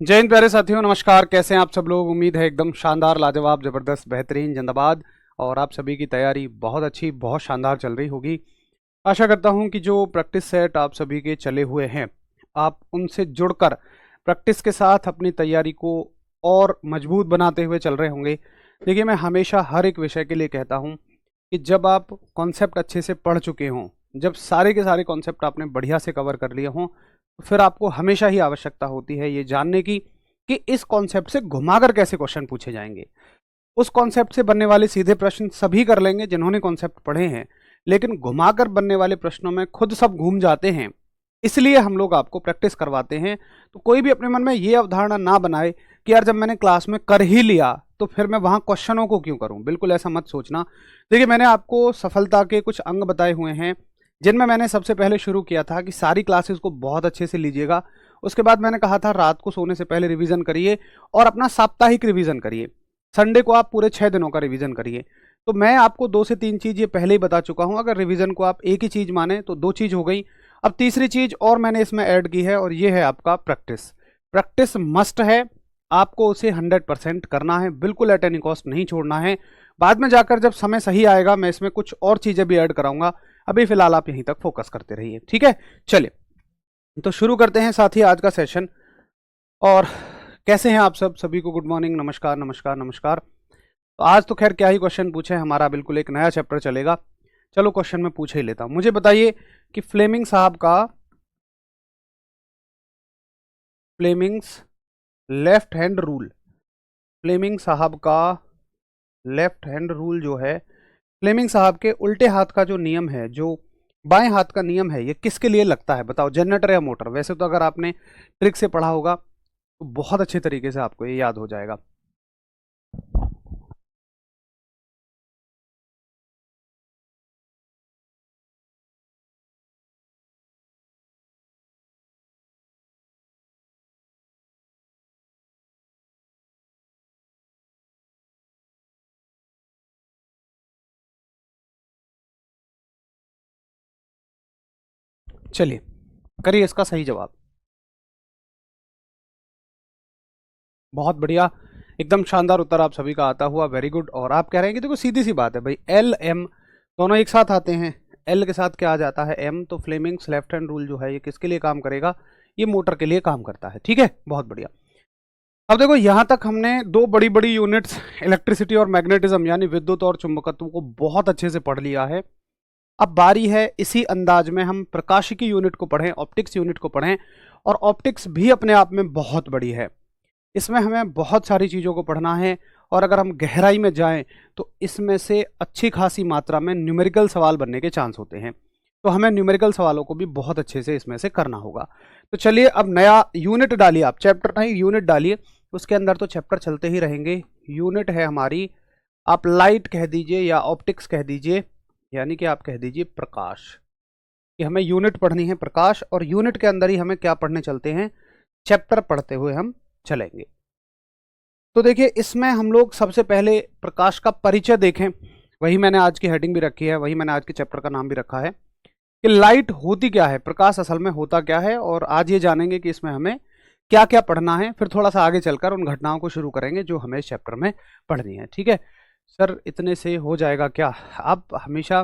जय हिंद प्यारे साथियों, नमस्कार। कैसे हैं आप सब लोग? उम्मीद है एकदम शानदार, लाजवाब, जबरदस्त, बेहतरीन, जिंदाबाद। और आप सभी की तैयारी बहुत अच्छी, बहुत शानदार चल रही होगी। आशा करता हूं कि जो प्रैक्टिस सेट आप सभी के चले हुए हैं, आप उनसे जुड़कर प्रैक्टिस के साथ अपनी तैयारी को और मजबूत बनाते हुए चल रहे होंगे। देखिए, मैं हमेशा हर एक विषय के लिए कहता हूं कि जब आप कॉन्सेप्ट अच्छे से पढ़ चुके हों, जब सारे के सारे कॉन्सेप्ट आपने बढ़िया से कवर कर लिए हों, तो फिर आपको हमेशा ही आवश्यकता होती है ये जानने की कि इस कॉन्सेप्ट से घुमाकर कैसे क्वेश्चन पूछे जाएंगे। उस कॉन्सेप्ट से बनने वाले सीधे प्रश्न सभी कर लेंगे जिन्होंने कॉन्सेप्ट पढ़े हैं, लेकिन घुमाकर बनने वाले प्रश्नों में खुद सब घूम जाते हैं। इसलिए हम लोग आपको प्रैक्टिस करवाते हैं। तो कोई भी अपने मन में ये अवधारणा ना बनाए कि यार जब मैंने क्लास में कर ही लिया तो फिर मैं वहां क्वेश्चनों को क्यों करूं। बिल्कुल ऐसा मत सोचना। देखिए, मैंने आपको सफलता के कुछ अंग बताए हुए हैं जिनमें मैंने सबसे पहले शुरू किया था कि सारी क्लासेस को बहुत अच्छे से लीजिएगा। उसके बाद मैंने कहा था रात को सोने से पहले रिवीजन करिए और अपना साप्ताहिक रिवीजन करिए। संडे को आप पूरे 6 दिनों का रिवीजन करिए। तो मैं आपको 2 से 3 चीज ये पहले ही बता चुका हूं। अगर रिवीजन को आप एक ही चीज माने तो 2 चीज हो गई। अब तीसरी चीज और मैंने इसमें ऐड की है और ये है आपका प्रैक्टिस। प्रैक्टिस मस्ट है। आपको उसे 100% करना है, बिल्कुल एट एनी कॉस्ट नहीं छोड़ना है। बाद में जाकर जब समय सही आएगा मैं इसमें कुछ और चीजें भी ऐड कराऊंगा। अभी फिलहाल आप यहीं तक फोकस करते रहिए, ठीक है। चलिए, तो शुरू करते हैं साथी आज का सेशन। और कैसे हैं आप सब? सभी को गुड मॉर्निंग, नमस्कार नमस्कार नमस्कार। तो आज तो खैर क्या ही क्वेश्चन पूछे, हमारा बिल्कुल एक नया चैप्टर चलेगा। चलो क्वेश्चन में पूछे ही लेता हूं। मुझे बताइए कि Fleming's left hand rule, Fleming साहब का लेफ्ट हैंड रूल जो है, फ्लेमिंग साहब के उल्टे हाथ का जो नियम है, जो बाएं हाथ का नियम है, ये किसके लिए लगता है? बताओ, जनरेटर या मोटर? वैसे तो अगर आपने ट्रिक से पढ़ा होगा तो बहुत अच्छे तरीके से आपको ये याद हो जाएगा। चलिए, करिए इसका सही जवाब। बहुत बढ़िया, एकदम शानदार उत्तर आप सभी का आता हुआ, वेरी गुड। और आप कह रहे हैं कि देखो सीधी सी बात है भाई, एल एम दोनों एक साथ आते हैं। एल के साथ क्या आ जाता है? एम। तो फ्लेमिंग्स लेफ्ट हैंड रूल जो है ये किसके लिए काम करेगा? ये मोटर के लिए काम करता है, ठीक है। बहुत बढ़िया। अब देखो, यहां तक हमने दो बड़ी बड़ी यूनिट्स, इलेक्ट्रिसिटी और मैग्नेटिज्म यानी विद्युत और चुंबकत्व को बहुत अच्छे से पढ़ लिया है। अब बारी है इसी अंदाज में हम प्रकाशिकी यूनिट को पढ़ें, ऑप्टिक्स यूनिट को पढ़ें। और ऑप्टिक्स भी अपने आप में बहुत बड़ी है। इसमें हमें बहुत सारी चीज़ों को पढ़ना है। और अगर हम गहराई में जाएं तो इसमें से अच्छी खासी मात्रा में न्यूमेरिकल सवाल बनने के चांस होते हैं। तो हमें न्यूमेरिकल सवालों को भी बहुत अच्छे से इसमें से करना होगा। तो चलिए, अब नया यूनिट डालिए। आप चैप्टर नहीं, यूनिट डालिए। उसके अंदर तो चैप्टर चलते ही रहेंगे। यूनिट है हमारी, आप लाइट कह दीजिए या ऑप्टिक्स कह दीजिए, यानी कि आप कह दीजिए प्रकाश। कि हमें यूनिट पढ़नी है प्रकाश, और यूनिट के अंदर ही हमें क्या पढ़ने चलते हैं? चैप्टर पढ़ते हुए हम चलेंगे। तो देखिए, इसमें हम लोग सबसे पहले प्रकाश का परिचय देखें। वही मैंने आज की हेडिंग भी रखी है, वही मैंने आज के चैप्टर का नाम भी रखा है कि लाइट होती क्या है, प्रकाश असल में होता क्या है। और आज ये जानेंगे कि इसमें हमें क्या क्या पढ़ना है। फिर थोड़ा सा आगे चलकर उन घटनाओं को शुरू करेंगे जो हमें इस चैप्टर में पढ़नी है, ठीक है। सर, इतने से हो जाएगा क्या? आप हमेशा,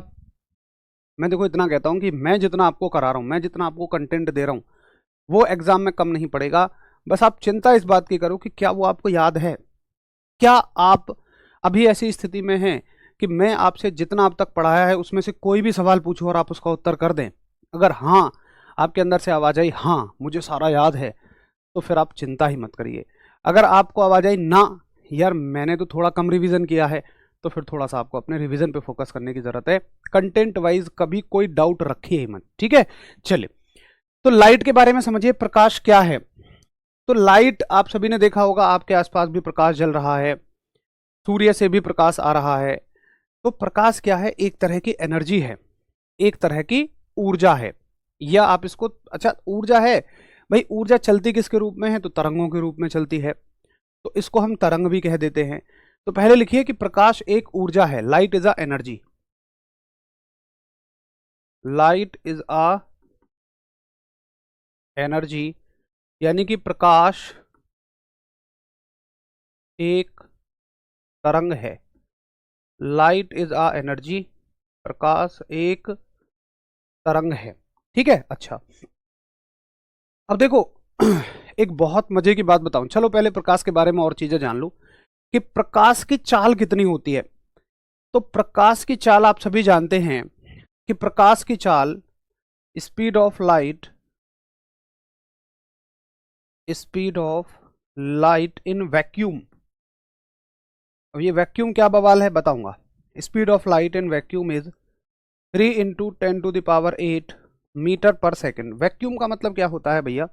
मैं देखो इतना कहता हूं कि मैं जितना आपको करा रहा हूं, मैं जितना आपको कंटेंट दे रहा हूं, वो एग्जाम में कम नहीं पड़ेगा। बस आप चिंता इस बात की करो कि क्या वो आपको याद है। क्या आप अभी ऐसी स्थिति में हैं कि मैं आपसे जितना अब तक पढ़ाया है उसमें से कोई भी सवाल पूछूं और आप उसका उत्तर कर दें? अगर हाँ, आपके अंदर से आवाज आई हाँ मुझे सारा याद है, तो फिर आप चिंता ही मत करिए। अगर आपको आवाज आई ना यार मैंने तो थोड़ा कम रिवीजन किया है, तो फिर थोड़ा सा आपको अपने रिवीजन पे फोकस करने की जरूरत है। कंटेंट वाइज कभी कोई डाउट रखिए ही मत, ठीक है। चलिए, तो लाइट के बारे में समझिए, प्रकाश क्या है। तो लाइट आप सभी ने देखा होगा, आपके आसपास भी प्रकाश जल रहा है, सूर्य से भी प्रकाश आ रहा है। तो प्रकाश क्या है? एक तरह की एनर्जी है, एक तरह की ऊर्जा है। या आप इसको, अच्छा ऊर्जा है भाई, ऊर्जा चलती किसके रूप में है? तो तरंगों के रूप में चलती है। तो इसको हम तरंग भी कह देते हैं। तो पहले लिखिए कि प्रकाश एक ऊर्जा है, light is a energy. Light is a energy, यानी कि प्रकाश एक तरंग है। लाइट इज अ एनर्जी, प्रकाश एक तरंग है। ठीक है, अच्छा अब देखो एक बहुत मजे की बात बताऊं, चलो पहले प्रकाश के बारे में और चीजें जान लो कि प्रकाश की चाल कितनी होती है। तो प्रकाश की चाल आप सभी जानते हैं कि प्रकाश की चाल, speed of light, speed of light in vacuum. अब ये वैक्यूम क्या बवाल है बताऊंगा। Speed of light in vacuum is 3 into 10⁸ metre per second. Vacuum का मतलब क्या होता है भैया?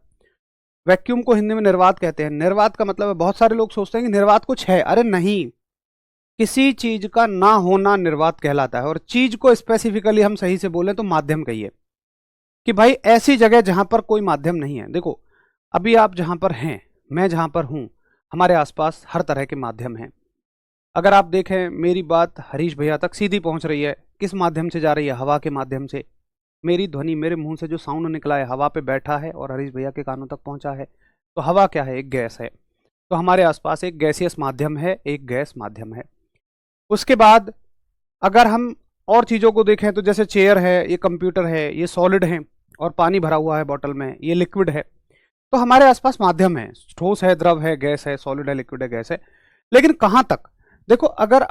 वैक्यूम को हिंदी में निर्वात कहते हैं। निर्वात का मतलब है, बहुत सारे लोग सोचते हैं कि निर्वात कुछ है, अरे नहीं, किसी चीज का ना होना निर्वात कहलाता है। और चीज को स्पेसिफिकली हम सही से बोलें तो माध्यम कहिए कि भाई ऐसी जगह जहां पर कोई माध्यम नहीं है। देखो अभी आप जहां पर हैं, मैं जहां पर हूं, हमारे आसपास हर तरह के माध्यम हैं। अगर आप देखें मेरी बात हरीश भैया तक सीधी पहुंच रही है, किस माध्यम से जा रही है? हवा के माध्यम से। मेरी ध्वनि, मेरे मुंह से जो साउंड निकला है, हवा पे बैठा है और हरीश भैया के कानों तक पहुंचा है। तो हवा क्या है? एक गैस है। तो हमारे आसपास एक गैसियस माध्यम है, एक गैस माध्यम है। उसके बाद अगर हम और चीज़ों को देखें तो जैसे चेयर है, ये कंप्यूटर है, ये सॉलिड है, और पानी भरा हुआ है बॉटल में, ये लिक्विड है। तो हमारे आसपास माध्यम है, ठोस है, द्रव है, गैस है, सॉलिड है, लिक्विड है, गैस है। लेकिन कहां तक? देखो अगर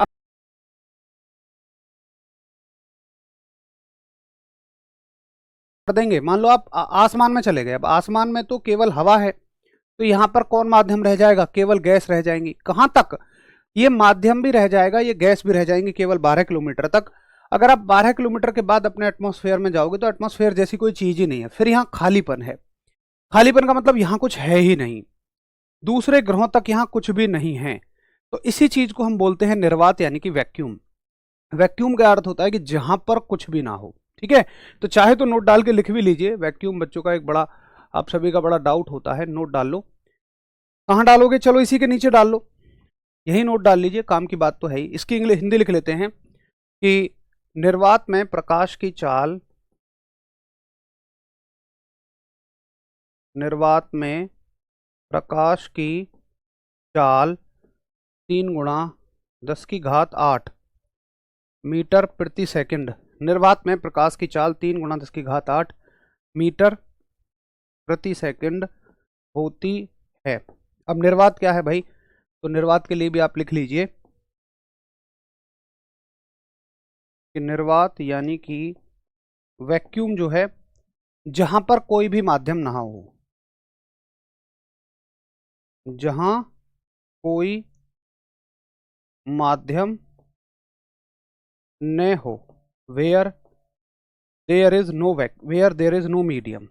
कर देंगे, मान लो आप आसमान में चले गए, अब आसमान में तो केवल हवा है, तो यहां पर कौन माध्यम रह जाएगा? केवल गैस रह जाएंगी। कहां तक? ये माध्यम भी रह जाएगा, ये गैस भी रह जाएंगी, केवल 12 किलोमीटर तक। अगर आप 12 किलोमीटर के बाद अपने एटमॉस्फेयर में जाओगे तो एटमॉस्फेयर जैसी कोई चीज ही नहीं है, फिर यहाँ खालीपन है। खालीपन का मतलब यहाँ कुछ है ही नहीं, दूसरे ग्रहों तक यहाँ कुछ भी नहीं है। तो इसी चीज को हम बोलते हैं निर्वात, यानी कि वैक्यूम। वैक्यूम का अर्थ होता है कि जहां पर कुछ भी ना हो। ठीक है, तो चाहे तो नोट डाल के लिख भी लीजिए। वैक्यूम बच्चों का एक बड़ा, आप सभी का बड़ा डाउट होता है, नोट डाल लो। कहां डालोगे? चलो इसी के नीचे डाल लो, यही नोट डाल लीजिए, काम की बात तो है ही। इसकी इंग्लिश हिंदी लिख लेते हैं कि निर्वात में प्रकाश की चाल, निर्वात में प्रकाश की चाल 3 × 10⁸ मीटर प्रति सेकंड। निर्वात में प्रकाश की चाल 3 × 10⁸ मीटर प्रति सेकंड होती है। अब निर्वात क्या है भाई? तो निर्वात के लिए भी आप लिख लीजिए कि निर्वात यानी कि वैक्यूम जो है, जहां पर कोई भी माध्यम ना हो, जहां कोई माध्यम न हो, where there is no where there is no medium.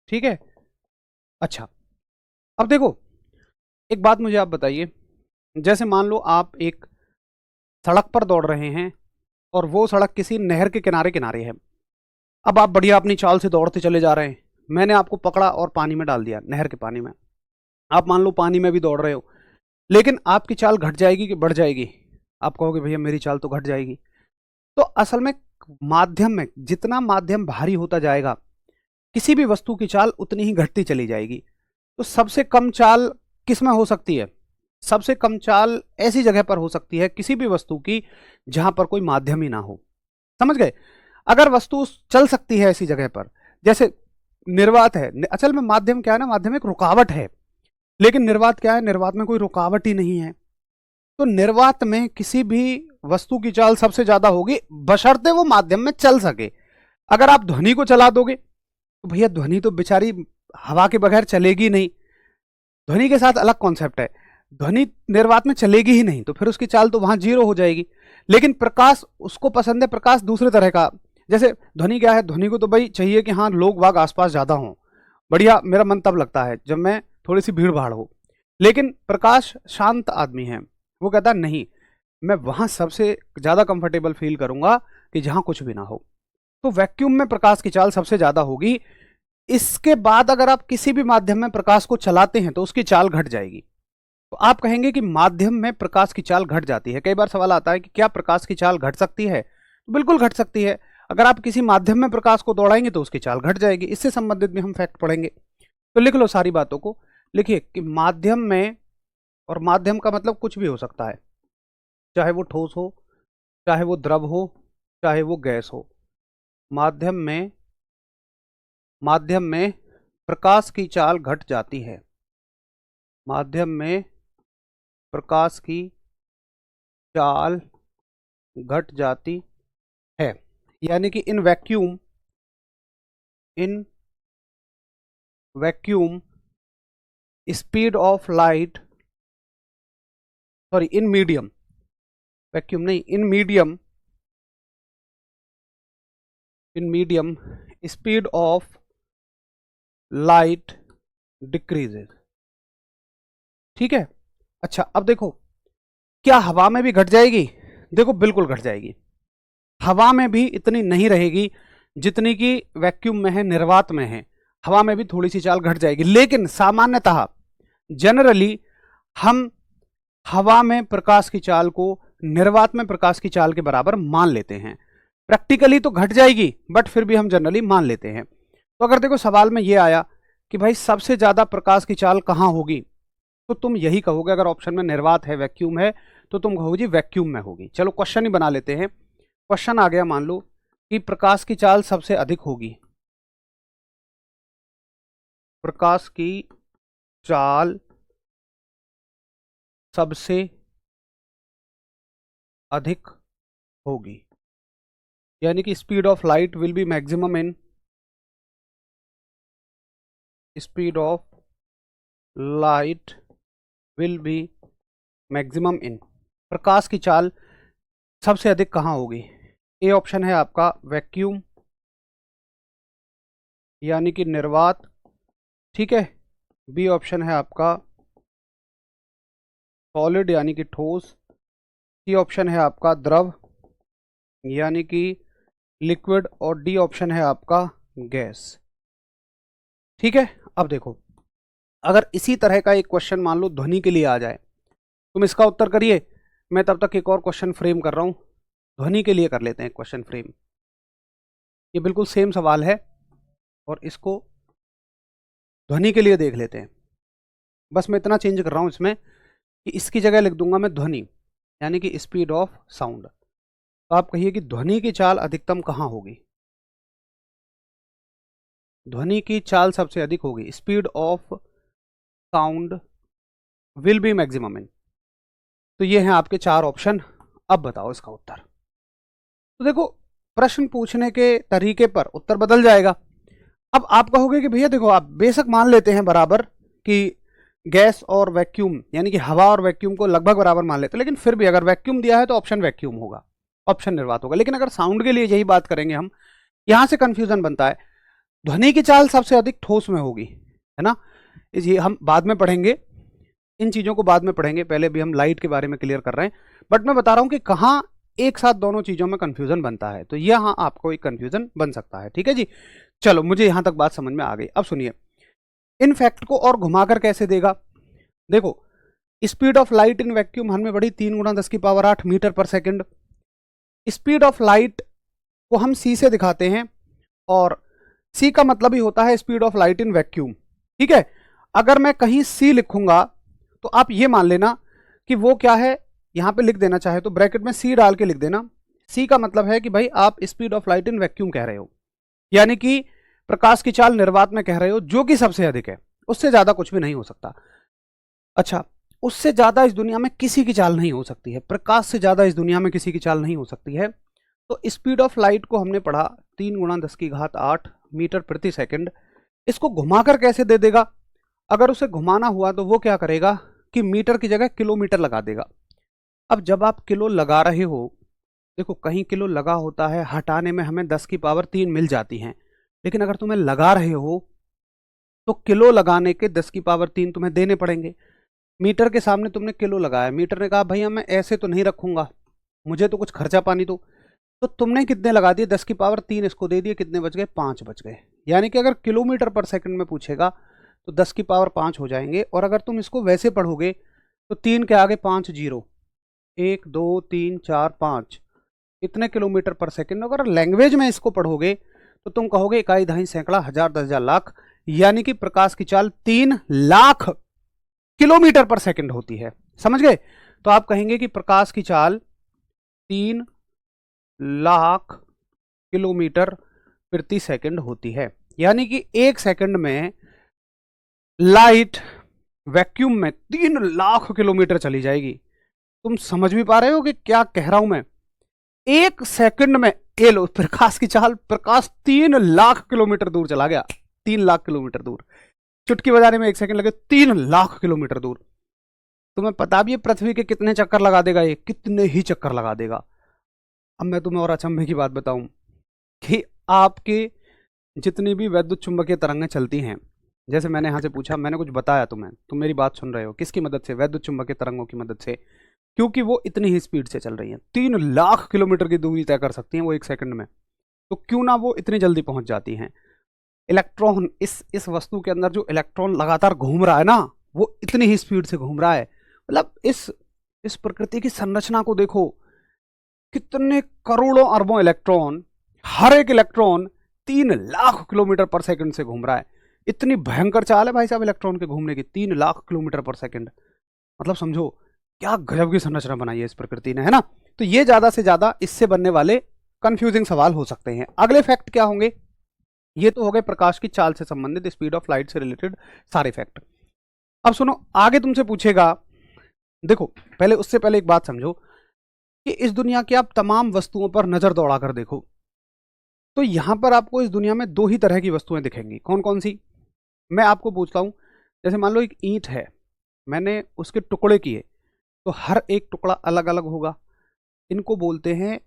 ठीक है, अच्छा अब देखो एक बात मुझे आप बताइए, जैसे मान लो आप एक सड़क पर दौड़ रहे हैं और वो सड़क किसी नहर के किनारे किनारे है। अब आप बढ़िया अपनी चाल से दौड़ते चले जा रहे हैं, मैंने आपको पकड़ा और पानी में डाल दिया, नहर के पानी में। आप मान लो पानी में भी दौड़ रहे हो, लेकिन आपकी चाल घट जाएगी कि बढ़ जाएगी? आप कहोगे भैया मेरी चाल तो घट जाएगी। तो असल में माध्यम में, जितना माध्यम भारी होता जाएगा, किसी भी वस्तु की चाल उतनी ही घटती चली जाएगी। तो सबसे कम चाल किस में हो सकती है? सबसे कम चाल ऐसी जगह पर हो सकती है किसी भी वस्तु की जहां पर कोई माध्यम ही ना हो। समझ गए? अगर वस्तु चल सकती है ऐसी जगह पर, जैसे निर्वात है, असल में माध्यम क्या है ना, माध्यम एक रुकावट है, लेकिन निर्वात क्या है? निर्वात में कोई रुकावट ही नहीं है। तो निर्वात में किसी भी वस्तु की चाल सबसे ज्यादा होगी, बशर्ते वो माध्यम में चल सके। अगर आप ध्वनि को चला दोगे तो भैया ध्वनि तो बेचारी हवा के बगैर चलेगी नहीं, ध्वनि के साथ अलग कॉन्सेप्ट है। ध्वनि निर्वात में चलेगी ही नहीं, तो फिर उसकी चाल तो वहां 0 हो जाएगी। लेकिन प्रकाश, उसको पसंद है प्रकाश दूसरे तरह का। जैसे ध्वनि क्या है? ध्वनि को तो भाई चाहिए कि हाँ लोग बाग आसपास ज्यादा हों, बढ़िया, मेरा मन तब लगता है जब मैं थोड़ी सी भीड़ भाड़ हो। लेकिन प्रकाश शांत आदमी है, वो कहता है नहीं, मैं वहां सबसे ज्यादा कंफर्टेबल फील करूंगा कि जहां कुछ भी ना हो। तो वैक्यूम में प्रकाश की चाल सबसे ज्यादा होगी। इसके बाद अगर आप किसी भी माध्यम में प्रकाश को चलाते हैं तो उसकी चाल घट जाएगी। तो आप कहेंगे कि माध्यम में प्रकाश की चाल घट जाती है। कई बार सवाल आता है कि क्या प्रकाश की चाल घट सकती है? तो बिल्कुल घट सकती है। अगर आप किसी माध्यम में प्रकाश को दौड़ाएंगे तो उसकी चाल घट जाएगी। इससे संबंधित भी हम फैक्ट पढ़ेंगे, तो लिख लो सारी बातों को। लिखिए कि माध्यम में, और माध्यम का मतलब कुछ भी हो सकता है, चाहे वो ठोस हो, चाहे वो द्रव हो, चाहे वो गैस हो। माध्यम में प्रकाश की चाल घट जाती है। माध्यम में प्रकाश की चाल घट जाती है, यानी कि in vacuum speed of light, sorry in medium, vacuum नहीं, in medium speed of light decreases. ठीक है। अच्छा अब देखो, क्या हवा में भी घट जाएगी? देखो बिल्कुल घट जाएगी। हवा में भी इतनी नहीं रहेगी जितनी कि वैक्यूम में है, निर्वात में है। हवा में भी थोड़ी सी चाल घट जाएगी, लेकिन सामान्यतः जनरली हम हवा में प्रकाश की चाल को निर्वात में प्रकाश की चाल के बराबर मान लेते हैं। प्रैक्टिकली तो घट जाएगी, बट फिर भी हम जनरली मान लेते हैं। तो अगर देखो सवाल में ये आया कि भाई सबसे ज्यादा प्रकाश की चाल कहां होगी, तो तुम यही कहोगे, अगर ऑप्शन में निर्वात है, वैक्यूम है, तो तुम कहोगे वैक्यूम में होगी। चलो क्वेश्चन ही बना लेते हैं। क्वेश्चन आ गया, मान लो कि प्रकाश की चाल सबसे अधिक होगी, प्रकाश की चाल सबसे अधिक होगी, यानी कि speed of light will be maximum in, speed of light will be maximum in, प्रकाश की चाल सबसे अधिक कहां होगी? ए ऑप्शन है आपका वैक्यूम, यानी कि निर्वात। ठीक है। बी ऑप्शन है आपका सॉलिड, यानी कि ठोस। सी ऑप्शन है आपका द्रव, यानी कि लिक्विड। और डी ऑप्शन है आपका गैस। ठीक है। अब देखो, अगर इसी तरह का एक क्वेश्चन मान लो ध्वनि के लिए आ जाए, तुम इसका उत्तर करिए, मैं तब तक एक और क्वेश्चन फ्रेम कर रहा हूं। ध्वनि के लिए कर लेते हैं क्वेश्चन फ्रेम। ये बिल्कुल सेम सवाल है और इसको ध्वनि के लिए देख लेते हैं। बस मैं इतना चेंज कर रहा हूं इसमें कि इसकी जगह लिख दूंगा मैं ध्वनि, यानी कि स्पीड ऑफ साउंड। तो आप कहिए कि ध्वनि की चाल अधिकतम कहां होगी? ध्वनि की चाल सबसे अधिक होगी, speed of sound will be maximum इन। तो ये हैं आपके चार ऑप्शन। अब बताओ इसका उत्तर। तो देखो, प्रश्न पूछने के तरीके पर उत्तर बदल जाएगा। अब आप कहोगे कि भैया देखो, आप बेशक मान लेते हैं बराबर कि गैस और वैक्यूम, यानी कि हवा और वैक्यूम को लगभग बराबर मान लेते हैं, लेकिन फिर भी अगर वैक्यूम दिया है तो ऑप्शन वैक्यूम होगा, ऑप्शन निर्वात होगा। लेकिन अगर साउंड के लिए यही बात करेंगे हम, यहां से कंफ्यूजन बनता है। ध्वनि की चाल सबसे अधिक ठोस में होगी, है ना। ये हम बाद में पढ़ेंगे, इन चीजों को बाद में पढ़ेंगे, पहले भी हम लाइट के बारे में क्लियर कर रहे हैं। बट मैं बता रहा हूं कि कहां एक साथ दोनों चीजों में कंफ्यूजन बनता है, तो यहां आपको एक कंफ्यूजन बन सकता है। ठीक है जी, चलो मुझे यहां तक बात समझ में आ गई। अब सुनिए, इन फैक्ट को और घुमाकर कैसे देगा। देखो, speed of light in vacuum हमें बढ़ी 3 × 10⁸ मीटर पर सेकंड। स्पीड ऑफ लाइट को हम सी से दिखाते हैं, और सी का मतलब ही होता है speed of light in vacuum. ठीक है। अगर मैं कहीं सी लिखूंगा तो आप ये मान लेना कि वो क्या है, यहां पे लिख देना, चाहे तो ब्रैकेट में सी डाल के लिख देना। सी का मतलब है कि भाई आप speed of light in vacuum कह रहे हो, यानी कि प्रकाश की चाल निर्वात में कह रहे हो, जो कि सबसे अधिक है, उससे ज्यादा कुछ भी नहीं हो सकता। अच्छा, उससे ज्यादा इस दुनिया में किसी की चाल नहीं हो सकती है, प्रकाश से ज्यादा इस दुनिया में किसी की चाल नहीं हो सकती है। तो स्पीड ऑफ लाइट को हमने पढ़ा 3 × 10⁸ मीटर प्रति सेकंड। इसको घुमाकर कैसे दे देगा? अगर उसे घुमाना हुआ तो वो क्या करेगा कि मीटर की जगह किलोमीटर लगा देगा। अब जब आप किलो लगा रहे हो, देखो कहीं किलो लगा होता है, हटाने में हमें 10⁻³ मिल जाती हैं, लेकिन अगर तुम्हें लगा रहे हो तो किलो लगाने के 10⁻³ तुम्हें देने पड़ेंगे। मीटर के सामने तुमने किलो लगाया, मीटर ने कहा भैया मैं ऐसे तो नहीं रखूंगा, मुझे तो कुछ खर्चा पानी दो, तो तुमने कितने लगा दिए? 10⁻³ इसको दे दिए, कितने बच गए? 5 बच गए। यानी कि अगर किलोमीटर पर सेकंड में पूछेगा तो 10⁻5 हो जाएंगे। और अगर तुम इसको वैसे पढ़ोगे तो 3 के आगे 5 जीरो, 1 2 3 4 5, इतने किलोमीटर पर सेकंड। अगर लैंग्वेज में इसको पढ़ोगे तो तुम कहोगे इकाई, दहाई, सैकड़ा, हजार, 10,000, लाख, यानी कि प्रकाश की चाल 3 लाख किलोमीटर पर सेकंड होती है। समझ गए? तो आप कहेंगे कि प्रकाश की चाल 3 लाख किलोमीटर प्रति सेकंड होती है, यानी कि 1 सेकंड में लाइट वैक्यूम में 3 लाख किलोमीटर चली जाएगी। तुम समझ भी पा रहे हो कि क्या कह रहा हूं मैं? 1 सेकंड में ये लो, प्रकाश की चाल, प्रकाश 3 लाख किलोमीटर दूर चला गया। 3 लाख किलोमीटर दूर, चुटकी बजाने में 1 सेकंड लगे, 3 लाख किलोमीटर दूर। तुम्हें पता भी है पृथ्वी के कितने चक्कर लगा देगा? ये कितने ही चक्कर लगा देगा। अब मैं तुम्हें और अचंभे की बात बताऊं कि आपकी जितनी भी वैद्युत चुंबकीय तरंगें चलती हैं, जैसे मैंने यहां से पूछा, मैंने कुछ बताया तुम्हें, तुम मेरी बात सुन रहे हो, किसकी मदद से? वैद्युत चुंबकीय तरंगों की मदद से, क्योंकि वो इतनी ही स्पीड से चल रही हैं। 3 लाख किलोमीटर की दूरी तय कर सकती हैं वो 1 सेकंड में, तो क्यों ना वो इतनी जल्दी पहुंच जाती हैं। इलेक्ट्रॉन, इस वस्तु के अंदर जो इलेक्ट्रॉन लगातार घूम रहा है ना, वो इतनी ही स्पीड से घूम रहा है। मतलब इस प्रकृति की संरचना को देखो, कितने करोड़ों अरबों इलेक्ट्रॉन, हर एक इलेक्ट्रॉन 3 लाख किलोमीटर पर सेकंड से घूम रहा है। इतनी भयंकर चाल है भाई साहब इलेक्ट्रॉन के घूमने की, 3 लाख किलोमीटर पर सेकंड। मतलब समझो क्या गजब की संरचना बनाई है इस प्रकृति ने, है ना? तो ये ज्यादा से ज्यादा इससे बनने वाले कंफ्यूजिंग सवाल हो सकते हैं। अगले फैक्ट क्या होंगे? ये तो हो गए प्रकाश की चाल से संबंधित, स्पीड ऑफ लाइट से रिलेटेड सारे फैक्ट। अब सुनो, आगे तुमसे पूछेगा, देखो पहले, उससे पहले एक बात समझो कि इस दुनिया की आप तमाम वस्तुओं पर नजर दौड़ा कर देखो, तो यहां पर आपको इस दुनिया में 2 ही तरह की वस्तुएं दिखेंगी। कौन कौन सी? मैं आपको पूछता हूं, जैसे मान लो एक ईंट है, मैंने उसके टुकड़े किए, तो हर एक टुकड़ा अलग अलग होगा। इनको बोलते हैं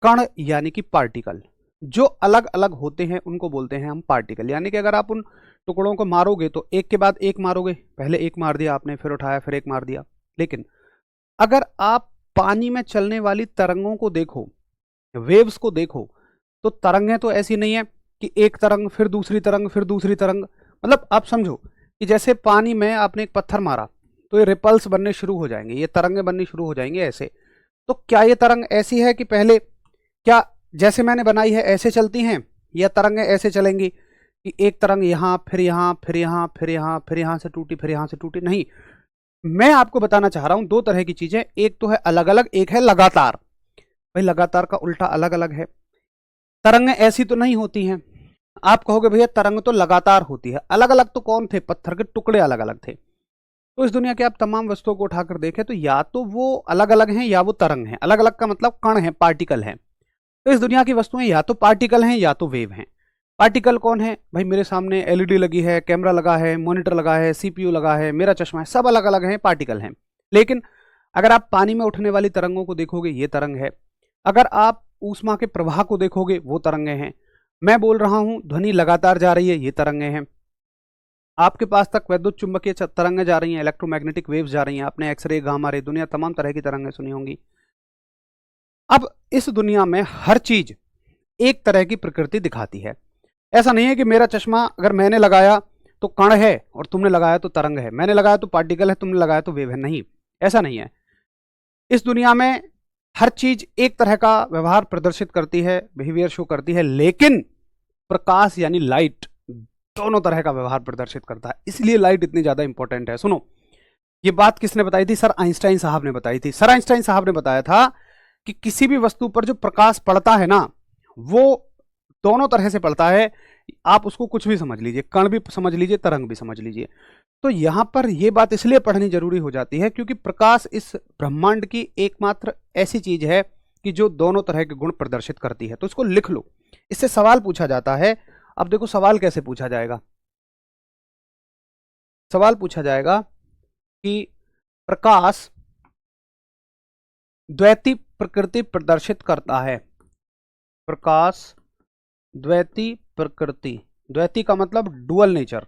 कण, यानी कि पार्टिकल। जो अलग अलग होते हैं उनको बोलते हैं हम पार्टिकल। यानी कि अगर आप उन टुकड़ों को मारोगे तो एक के बाद एक मारोगे, पहले एक मार दिया आपने, फिर उठाया, फिर एक मार दिया। लेकिन अगर आप पानी में चलने वाली तरंगों को देखो, वेव्स को देखो, तो तरंगें तो ऐसी नहीं है कि एक तरंग फिर दूसरी तरंग फिर दूसरी तरंग। मतलब आप समझो कि जैसे पानी में आपने एक पत्थर मारा तो ये रिपल्स बनने शुरू हो जाएंगे, ये तरंगें बननी शुरू हो जाएंगी ऐसे। तो क्या ये तरंग ऐसी है कि पहले, क्या जैसे मैंने बनाई है ऐसे चलती हैं, या तरंगें ऐसे चलेंगी कि एक तरंग यहां, फिर यहां, फिर यहां, फिर यहां, फिर यहां से टूटी, फिर यहां से टूटी? नहीं, मैं आपको बताना चाह रहा हूं 2 तरह की चीजें, एक तो है अलग अलग, एक है लगातार। भाई लगातार का उल्टा अलग अलग है। तरंगें ऐसी तो नहीं होती हैं। आप कहोगे भैया तरंग तो लगातार होती है, अलग अलग तो कौन थे? पत्थर के टुकड़े अलग अलग थे। तो इस दुनिया के आप तमाम वस्तुओं को उठाकर देखें तो या तो वो अलग अलग हैं या वो तरंग हैं। अलग अलग का मतलब कण है, पार्टिकल है। तो इस दुनिया की वस्तुएं या तो पार्टिकल हैं या तो वेव हैं। पार्टिकल कौन है? भाई मेरे सामने एलईडी लगी है, कैमरा लगा है, मॉनिटर लगा है, सीपीयू लगा है, मेरा चश्मा है, सब अलग अलग हैं, पार्टिकल हैं। लेकिन अगर आप पानी में उठने वाली तरंगों को देखोगे, ये तरंग है। अगर आप ऊष्मा के प्रवाह को देखोगे, वो तरंगे हैं। मैं बोल रहा हूं, ध्वनि लगातार जा रही है, ये तरंगे हैं। आपके पास तक वैद्युत चुंबकीय तरंगें जा रही हैं, इलेक्ट्रोमैग्नेटिक वेव्स जा रही हैं। आपने एक्सरे, गामा रे, दुनिया तमाम तरह की तरंगें सुनी होंगी। अब इस दुनिया में हर चीज एक तरह की प्रकृति दिखाती है। ऐसा नहीं है कि मेरा चश्मा अगर मैंने लगाया तो कण है और तुमने लगाया तो तरंग है, मैंने लगाया तो पार्टिकल है, तुमने लगाया तो वेव है। नहीं, ऐसा नहीं है। इस दुनिया में हर चीज एक तरह का व्यवहार प्रदर्शित करती है, बिहेवियर शो करती है, लेकिन प्रकाश यानी लाइट दोनों तरह का व्यवहार प्रदर्शित करता है। इसलिए लाइट इतनी ज्यादा इंपॉर्टेंट है। सुनो, ये बात किसने बताई थी? सर आइंस्टाइन साहब ने बताई थी। सर आइंस्टाइन साहब ने बताया था कि किसी भी वस्तु पर जो प्रकाश पड़ता है ना, वो दोनों तरह से पड़ता है। आप उसको कुछ भी समझ लीजिए, कण भी समझ लीजिए, तरंग भी समझ लीजिए। तो यहां पर यह बात इसलिए पढ़नी जरूरी हो जाती है क्योंकि प्रकाश इस ब्रह्मांड की एकमात्र ऐसी चीज है कि जो दोनों तरह के गुण प्रदर्शित करती है। तो इसको लिख लो। इससे सवाल पूछा जाता है। अब देखो सवाल कैसे पूछा जाएगा। सवाल पूछा जाएगा कि प्रकाश द्वैती प्रकृति प्रदर्शित करता है। प्रकाश द्वैती प्रकृति, द्वैती का मतलब डुअल नेचर,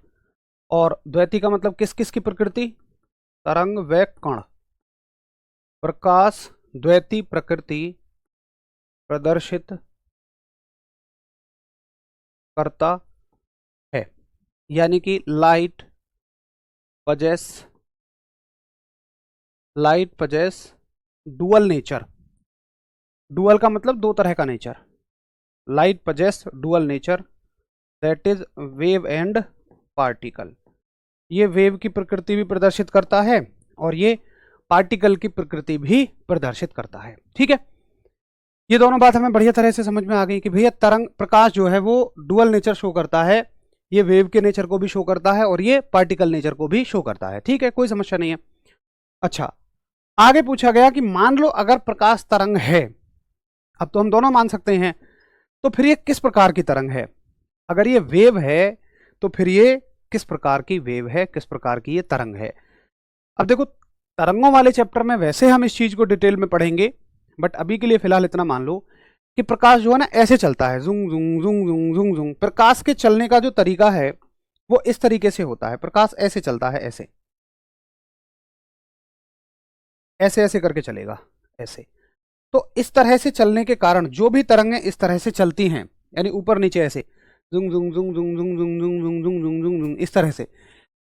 और द्वैती का मतलब किस किस की प्रकृति? तरंग व कण। प्रकाश द्वैती प्रकृति प्रदर्शित करता है, यानी कि light possess dual nature. Dual का मतलब 2 तरह का nature. Light possess dual nature, that is wave and particle. ये वेव की प्रकृति भी प्रदर्शित करता है और ये पार्टिकल की प्रकृति भी प्रदर्शित करता है। ठीक है, ये दोनों बात हमें बढ़िया तरह से समझ में आ गई कि भैया तरंग प्रकाश जो है वो डुअल नेचर शो करता है, ये वेव के नेचर को भी शो करता है और ये पार्टिकल नेचर को भी शो करता है। ठीक है, कोई समस्या नहीं है। अच्छा, आगे पूछा गया कि मान लो अगर प्रकाश तरंग है, अब तो हम दोनों मान सकते हैं, तो फिर ये किस प्रकार की तरंग है? अगर ये वेव है तो फिर ये किस प्रकार की वेव है, किस प्रकार की ये तरंग है? अब देखो, तरंगों वाले चैप्टर में वैसे हम इस चीज को डिटेल में पढ़ेंगे, बट अभी के लिए फिलहाल इतना मान लो कि प्रकाश जो है ना ऐसे चलता है, जुंग जुंग जुंग जुंग जुंग जुंग। प्रकाश के चलने का जो तरीका है वो इस तरीके से होता है, प्रकाश ऐसे चलता है, ऐसे ऐसे ऐसे करके चलेगा, ऐसे। तो इस तरह से चलने के कारण जो भी तरंगें इस तरह से चलती हैं, यानी ऊपर नीचे ऐसे जुंग जुंग जुंग जुंग जुंग जुंग जुंग जुंग जुंग जुंग जुंग जुंग इस तरह से,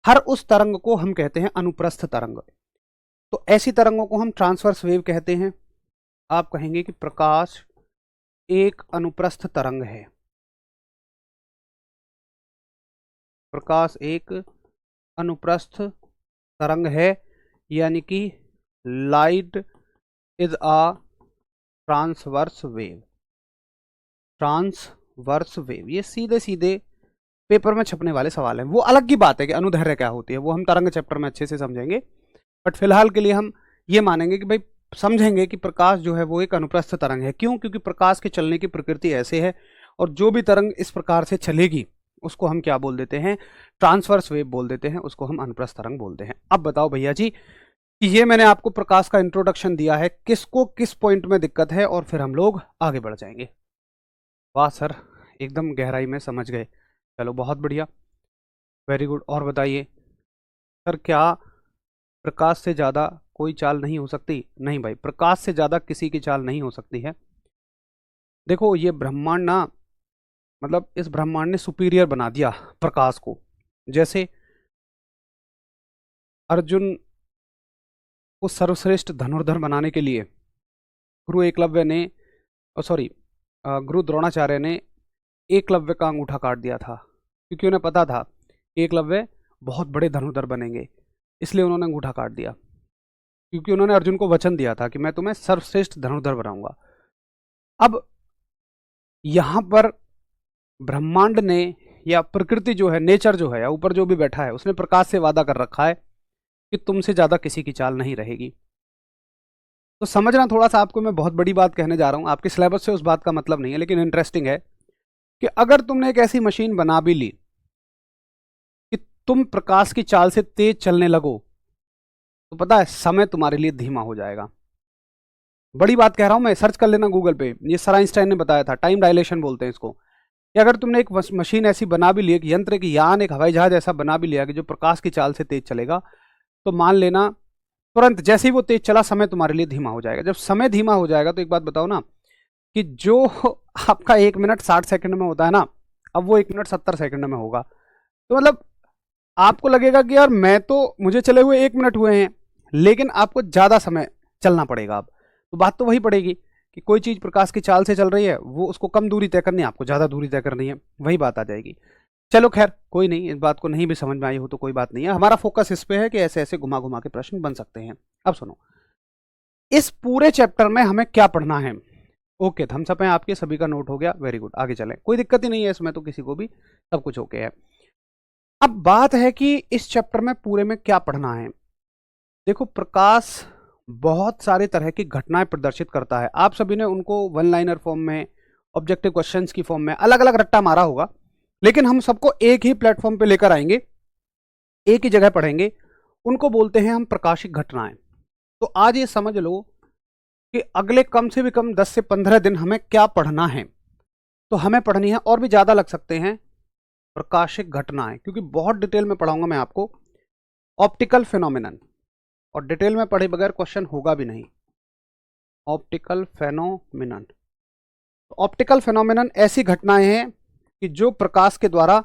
हर उस तरंग को हम कहते हैं अनुप्रस्थ तरंग। तो ऐसी तरंगों को हम ट्रांसवर्स वेव कहते हैं। आप कहेंगे कि प्रकाश एक अनुप्रस्थ तरंग है, प्रकाश एक अनुप्रस्थ तरंग है, यानी कि light is a transverse wave. Transverse wave, ये सीधे सीधे पेपर में छपने वाले सवाल हैं। वो अलग की बात है कि अनुदैर्ध्य क्या होती है, वो हम तरंग चैप्टर में अच्छे से समझेंगे, बट फिलहाल के लिए हम ये मानेंगे कि भाई समझेंगे कि प्रकाश जो है वो एक अनुप्रस्थ तरंग है। क्यों? क्योंकि प्रकाश के चलने की प्रकृति ऐसे है और जो भी तरंग इस प्रकार से चलेगी उसको हम क्या बोल देते हैं? ट्रांसवर्स वेव बोल देते हैं, उसको हम अनुप्रस्थ तरंग बोलते हैं। अब बताओ भैया जी कि ये मैंने आपको प्रकाश का इंट्रोडक्शन दिया है, किसको किस पॉइंट में दिक्कत है, और फिर हम लोग आगे बढ़ जाएंगे। वाह सर, एकदम गहराई में समझ गए, चलो बहुत बढ़िया, वेरी गुड। और बताइए सर, क्या प्रकाश से ज़्यादा कोई चाल नहीं हो सकती? नहीं भाई, प्रकाश से ज़्यादा किसी की चाल नहीं हो सकती है। देखो, ये ब्रह्मांड ना, मतलब इस ब्रह्मांड ने सुपीरियर बना दिया प्रकाश को। जैसे अर्जुन को सर्वश्रेष्ठ धनुर्धर बनाने के लिए गुरु एकलव्य ने, सॉरी, गुरु द्रोणाचार्य ने एकलव्य का अंगूठा काट दिया था, क्योंकि उन्हें पता था एकलव्य बहुत बड़े धनुर्धर बनेंगे, इसलिए उन्होंने अंगूठा काट दिया, क्योंकि उन्होंने अर्जुन को वचन दिया था कि मैं तुम्हें सर्वश्रेष्ठ धनुर्धर बनाऊंगा। अब यहां पर ब्रह्मांड ने या प्रकृति जो है, नेचर जो है, या ऊपर जो भी बैठा है, उसने प्रकाश से वादा कर रखा है कि तुमसे ज्यादा किसी की चाल नहीं रहेगी। तो समझना थोड़ा सा, आपको मैं बहुत बड़ी बात कहने जा रहा हूं, आपके सिलेबस से उस बात का मतलब नहीं है, लेकिन इंटरेस्टिंग है कि अगर तुमने एक ऐसी मशीन बना भी ली कि तुम प्रकाश की चाल से तेज चलने लगो, तो पता है समय तुम्हारे लिए धीमा हो जाएगा। बड़ी बात कह रहा हूं मैं, सर्च कर लेना गूगल पे, ये सर आइंस्टाइन ने बताया था, टाइम डायलेशन बोलते हैं इसको। कि अगर तुमने एक मशीन ऐसी बना भी ली, एक यंत्र, एक यान, एक हवाई जहाज ऐसा बना भी लिया कि जो प्रकाश की चाल से तेज चलेगा, तो मान लेना तुरंत जैसे ही वो तेज चला, समय तुम्हारे लिए धीमा हो जाएगा। जब समय धीमा हो जाएगा तो एक बात बताओ ना, कि जो आपका 1 मिनट 60 सेकंड में होता है ना, अब वो 1 मिनट 70 सेकंड में होगा। तो मतलब आपको लगेगा कि यार मैं तो, मुझे चले हुए 1 मिनट हुए हैं, लेकिन आपको ज्यादा समय चलना पड़ेगा। अब तो बात तो वही पड़ेगी कि कोई चीज प्रकाश की चाल से चल रही है, वो उसको कम दूरी तय करनी है, आपको ज्यादा दूरी तय करनी है, वही बात आ जाएगी। चलो खैर कोई नहीं, इस बात को नहीं भी समझ में आई हो तो कोई बात नहीं है, हमारा फोकस इस पे है कि ऐसे ऐसे घुमा घुमा के प्रश्न बन सकते हैं। अब सुनो, इस पूरे चैप्टर में हमें क्या पढ़ना है। ओके, थम्स अप है आपके सभी का, नोट हो गया, वेरी गुड, आगे चलें, कोई दिक्कत ही नहीं है इसमें, तो किसी को भी सब कुछ ओके है। अब बात है कि इस चैप्टर में पूरे में क्या पढ़ना है। देखो, प्रकाश बहुत सारे तरह की घटनाएं प्रदर्शित करता है, आप सभी ने उनको वन लाइनर फॉर्म में, ऑब्जेक्टिव क्वेश्चंस की फॉर्म में अलग अलग रट्टा मारा होगा, लेकिन हम सबको एक ही प्लेटफॉर्म पे लेकर आएंगे, एक ही जगह पढ़ेंगे, उनको बोलते हैं हम प्रकाशिक घटनाएं। तो आज ये समझ लो कि अगले कम से भी कम 10 से 15 दिन हमें क्या पढ़ना है। तो हमें पढ़नी है, और भी ज्यादा लग सकते हैं, प्रकाशिक घटनाएं, क्योंकि बहुत डिटेल में पढ़ाऊंगा मैं आपको ऑप्टिकल फिनोमिनन, और डिटेल में पढ़े बगैर क्वेश्चन होगा भी नहीं। ऑप्टिकल फेनोमिनन, ऑप्टिकल फेनोमिनन ऐसी घटनाएं हैं कि जो प्रकाश के द्वारा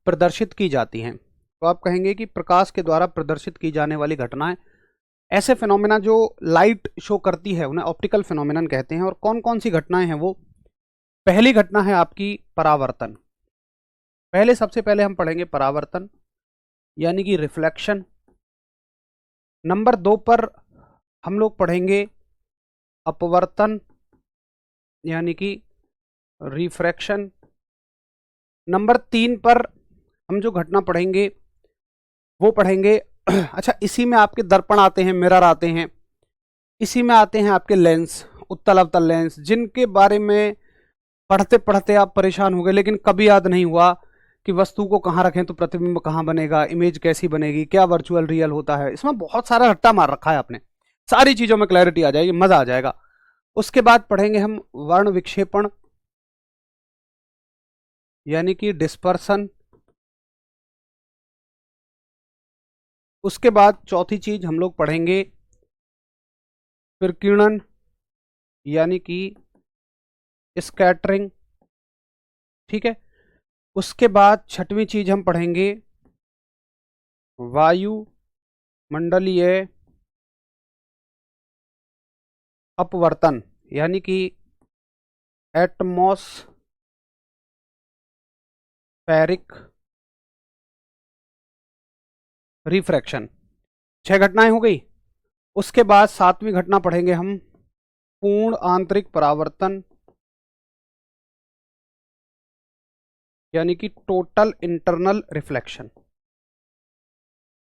प्रदर्शित की जाती हैं। तो आप कहेंगे कि प्रकाश के द्वारा प्रदर्शित की जाने वाली घटनाएं, ऐसे फिनोमिना जो लाइट शो करती है, उन्हें ऑप्टिकल फिनोमिनन कहते हैं। और कौन कौन सी घटनाएं हैं वो? पहली घटना है आपकी परावर्तन। सबसे पहले हम पढ़ेंगे परावर्तन। यानी कि रिफ्लेक्शन। नंबर 2 पर हम लोग पढ़ेंगे अपवर्तन यानी कि रिफ्रैक्शन। नंबर 3 पर हम जो घटना पढ़ेंगे वो पढ़ेंगे अच्छा, इसी में आपके दर्पण आते हैं, मिरर आते हैं, इसी में आते हैं आपके लेंस, उत्तल अवतल लेंस, जिनके बारे में पढ़ते पढ़ते आप परेशान हो गए, लेकिन कभी याद नहीं हुआ कि वस्तु को कहाँ रखें तो प्रतिबिंब कहाँ बनेगा, इमेज कैसी बनेगी, क्या वर्चुअल रियल होता है। इसमें बहुत सारा रट्टा मार रखा है आपने, सारी चीजों में क्लैरिटी आ जाएगी, मजा आ जाएगा। उसके बाद पढ़ेंगे हम वर्ण विक्षेपण यानी कि डिस्पर्सन। उसके बाद चौथी चीज हम लोग पढ़ेंगे विकिरण यानी कि स्कैटरिंग, ठीक है। उसके बाद छठवीं चीज हम पढ़ेंगे वायु मंडलीय अपवर्तन यानी कि एटमॉस्फेरिक रिफ्रैक्शन। 6 घटनाएं हो गई। उसके बाद 7वीं घटना पढ़ेंगे हम पूर्ण आंतरिक परावर्तन यानी कि टोटल इंटरनल रिफ्लेक्शन,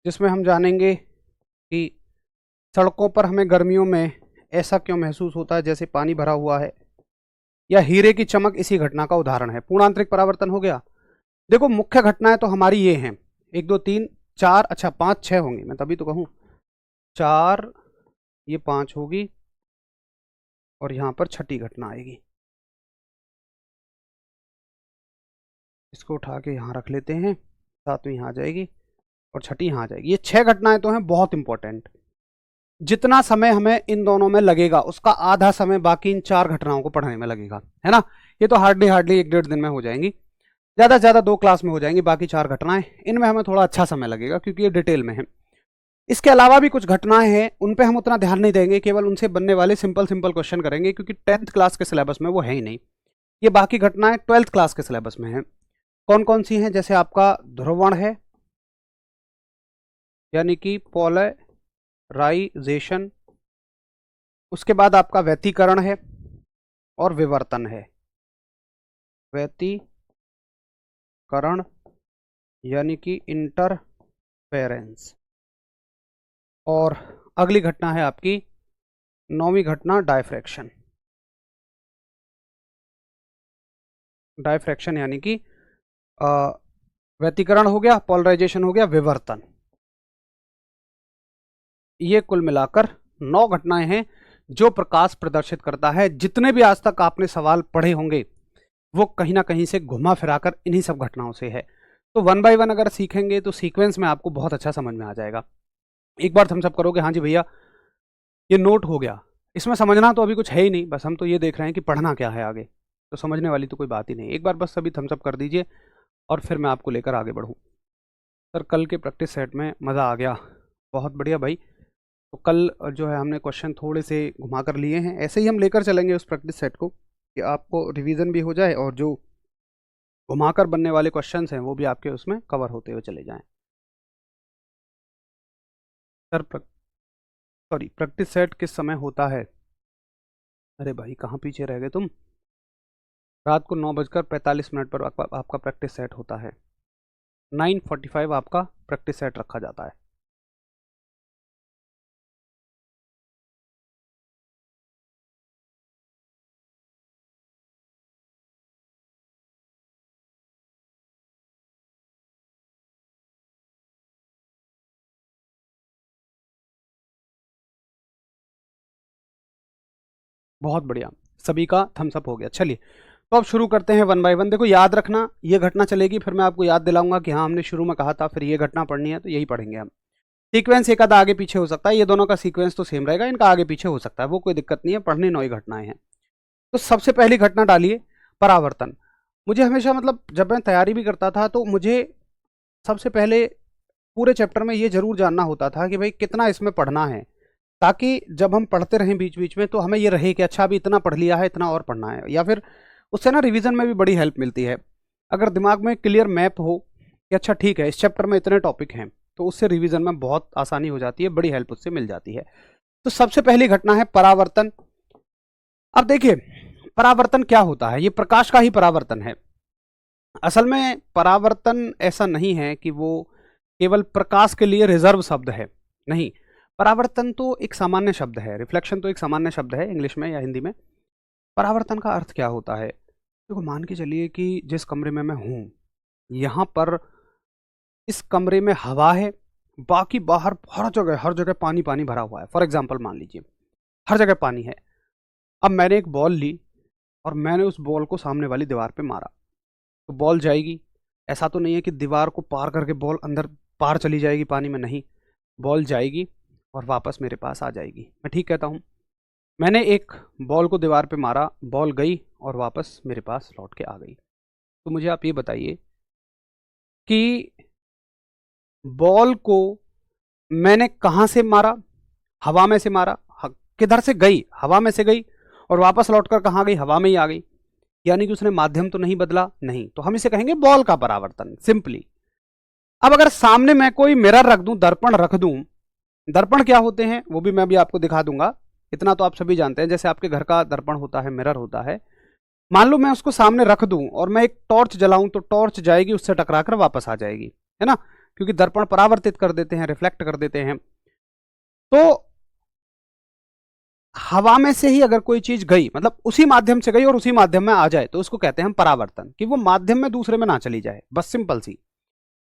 जिसमें हम जानेंगे कि सड़कों पर हमें गर्मियों में ऐसा क्यों महसूस होता है जैसे पानी भरा हुआ है, या हीरे की चमक इसी घटना का उदाहरण है। पूर्ण आंतरिक परावर्तन हो गया। देखो मुख्य घटनाएं तो हमारी ये हैं 1 2 3 4, अच्छा 5 6 होंगी, मैं तभी तो कहूं 4, ये 5 होगी और यहां पर छठी घटना आएगी। इसको उठा के यहां रख लेते हैं, 7वीं यहां आ जाएगी और छठी यहां आ जाएगी। ये 6 घटनाएं तो हैं बहुत इंपॉर्टेंट। जितना समय हमें इन दोनों में लगेगा उसका आधा समय बाकी इन 4 घटनाओं को पढ़ने में लगेगा, है ना। ये तो हार्डली 1 डेढ़ दिन में हो जाएंगी, ज्यादा से ज्यादा 2 क्लास में हो जाएंगी। बाकी 4 घटनाएं, इनमें हमें थोड़ा अच्छा समय लगेगा क्योंकि ये डिटेल में है। इसके अलावा भी कुछ घटनाएं हैं, उन पे हम उतना ध्यान नहीं देंगे, केवल उनसे बनने वाले सिंपल क्वेश्चन करेंगे क्योंकि 10th क्लास के सिलेबस में वो है ही नहीं। ये बाकी घटनाएं 12th क्लास के सिलेबस में है। कौन कौन सी हैं? जैसे आपका ध्रुवण है यानी कि पोलराइजेशन, उसके बाद आपका व्यतिकरण है और विवर्तन है। व्यतिकरण यानी कि इंटरफेरेंस, और अगली घटना है आपकी 9वीं घटना डायफ्रैक्शन। डायफ्रैक्शन यानी कि व्यतिकरण हो गया, पोलराइजेशन हो गया, विवर्तन। ये कुल मिलाकर 9 घटनाएं हैं जो प्रकाश प्रदर्शित करता है। जितने भी आज तक आपने सवाल पढ़े होंगे वो कहीं ना कहीं से घुमा फिराकर इन्हीं सब घटनाओं से है। तो 1 बाय 1 अगर सीखेंगे तो सीक्वेंस में आपको बहुत अच्छा समझ में आ जाएगा। एक बार थम्स अप करोगे, हाँ जी भैया ये नोट हो गया। इसमें समझना तो अभी कुछ है ही नहीं, बस हम तो ये देख रहे हैं कि पढ़ना क्या है आगे, तो समझने वाली तो कोई बात ही नहीं। एक बार बस सभी थम्स अप कर दीजिए और फिर मैं आपको लेकर आगे बढ़ूँ। सर कल के प्रैक्टिस सेट में मज़ा आ गया, बहुत बढ़िया भाई। तो कल जो है हमने क्वेश्चन थोड़े से घुमा कर लिए हैं, ऐसे ही हम लेकर चलेंगे उस प्रैक्टिस सेट को कि आपको रिवीजन भी हो जाए और जो घुमाकर बनने वाले क्वेश्चंस हैं वो भी आपके उसमें कवर होते हुए चले जाएं। सर प्रैक्टिस सेट किस समय होता है? अरे भाई कहाँ पीछे रह गए तुम। रात को 9:45 पर आपका प्रैक्टिस सेट होता है। 9:45 आपका प्रैक्टिस सेट रखा जाता है। बहुत बढ़िया, सभी का थम्स अप हो गया। चलिए तो अब शुरू करते हैं 1 बाय 1। देखो याद रखना, ये घटना चलेगी फिर मैं आपको याद दिलाऊंगा कि हाँ हमने शुरू में कहा था, फिर ये घटना पढ़नी है तो यही पढ़ेंगे हम। सीक्वेंस एक आधा आगे पीछे हो सकता है, ये दोनों का सीक्वेंस तो सेम रहेगा, इनका आगे पीछे हो सकता है, वो कोई दिक्कत नहीं है, पढ़नी 9 ही घटनाएं हैं। तो सबसे पहली घटना डालिए परावर्तन। मुझे हमेशा मतलब जब मैं तैयारी भी करता था तो मुझे सबसे पहले पूरे चैप्टर में ये जरूर जानना होता था कि भाई कितना इसमें पढ़ना है, ताकि जब हम पढ़ते रहें बीच बीच में तो हमें ये रहे कि अच्छा अभी इतना पढ़ लिया है, इतना और पढ़ना है, या फिर उससे ना रिवीजन में भी बड़ी हेल्प मिलती है। अगर दिमाग में क्लियर मैप हो कि अच्छा ठीक है, इस चैप्टर में इतने टॉपिक हैं, तो उससे रिवीजन में बहुत आसानी हो जाती है, बड़ी हेल्प उससे मिल जाती है। तो सबसे पहली घटना है परावर्तन। अब देखिए परावर्तन क्या होता है, ये प्रकाश का ही परावर्तन है। असल में परावर्तन ऐसा नहीं है कि वो केवल प्रकाश के लिए रिजर्व शब्द है, नहीं। परावर्तन तो एक सामान्य शब्द है, रिफ्लेक्शन तो एक सामान्य शब्द है इंग्लिश में या हिंदी में। परावर्तन का अर्थ क्या होता है, देखो मान के चलिए कि जिस कमरे में मैं हूं, यहां पर इस कमरे में हवा है, बाकी बाहर हर जगह पानी पानी भरा हुआ है। फॉर एग्जाम्पल मान लीजिए हर जगह पानी है। अब मैंने एक बॉल ली और मैंने उस बॉल को सामने वाली दीवार पे मारा, तो बॉल जाएगी। ऐसा तो नहीं है कि दीवार को पार करके बॉल अंदर पार चली जाएगी पानी में, नहीं। बॉल जाएगी और वापस मेरे पास आ जाएगी। मैं ठीक कहता हूँ? मैंने एक बॉल को दीवार पे मारा, बॉल गई और वापस मेरे पास लौट के आ गई। तो मुझे आप ये बताइए कि बॉल को मैंने कहाँ से मारा? हवा में से मारा। किधर से गई? हवा में से गई और वापस लौटकर कहाँ गई? हवा में ही आ गई। यानी कि उसने माध्यम तो नहीं बदला, नहीं। तो हम इसे कहेंगे बॉल का परावर्तन, सिंपली। अब अगर सामने मैं कोई मिरर रख दूं, दर्पण रख दूं, दर्पण क्या होते हैं वो भी मैं अभी आपको दिखा दूंगा। इतना तो आप सभी जानते हैं, जैसे आपके घर का दर्पण होता है, मिरर होता है। मान लो मैं उसको सामने रख दूं और मैं एक टॉर्च जलाऊं, तो टॉर्च जाएगी, उससे टकराकर वापस आ जाएगी, है ना, क्योंकि दर्पण परावर्तित कर देते हैं, रिफ्लेक्ट कर देते हैं। तो हवा में से ही अगर कोई चीज गई, मतलब उसी माध्यम से गई और उसी माध्यम में आ जाए, तो उसको कहते हैं हम परावर्तन, कि वो माध्यम में दूसरे में ना चली जाए, बस सिंपल सी।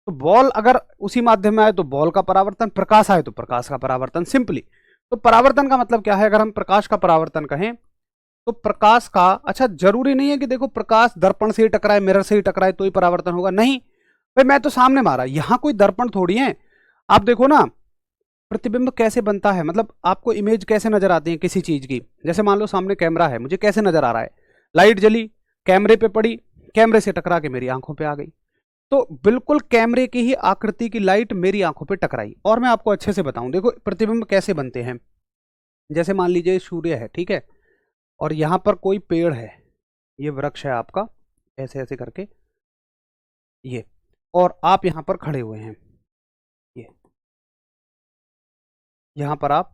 तो बॉल अगर उसी माध्यम में आए तो बॉल का परावर्तन, प्रकाश आए तो प्रकाश का परावर्तन, सिंपली। तो परावर्तन का मतलब क्या है? अगर हम प्रकाश का परावर्तन कहें तो प्रकाश का, अच्छा जरूरी नहीं है कि देखो प्रकाश दर्पण से ही टकराए, मिरर से ही टकराए तो ही परावर्तन होगा, नहीं। भाई मैं तो सामने मारा, यहां कोई दर्पण थोड़ी है। आप देखो ना प्रतिबिंब कैसे बनता है, मतलब आपको इमेज कैसे नजर आती है किसी चीज की। जैसे मान लो सामने कैमरा है, मुझे कैसे नजर आ रहा है? लाइट जली, कैमरे पे पड़ी, कैमरे से टकरा के मेरी आंखों पे आ गई। तो बिल्कुल कैमरे की ही आकृति की लाइट मेरी आंखों पे टकराई। और मैं आपको अच्छे से बताऊं, देखो प्रतिबिंब कैसे बनते हैं। जैसे मान लीजिए सूर्य है, ठीक है, और यहां पर कोई पेड़ है, ये वृक्ष है आपका, ऐसे ऐसे करके ये, और आप यहां पर खड़े हुए हैं, ये यहां पर आप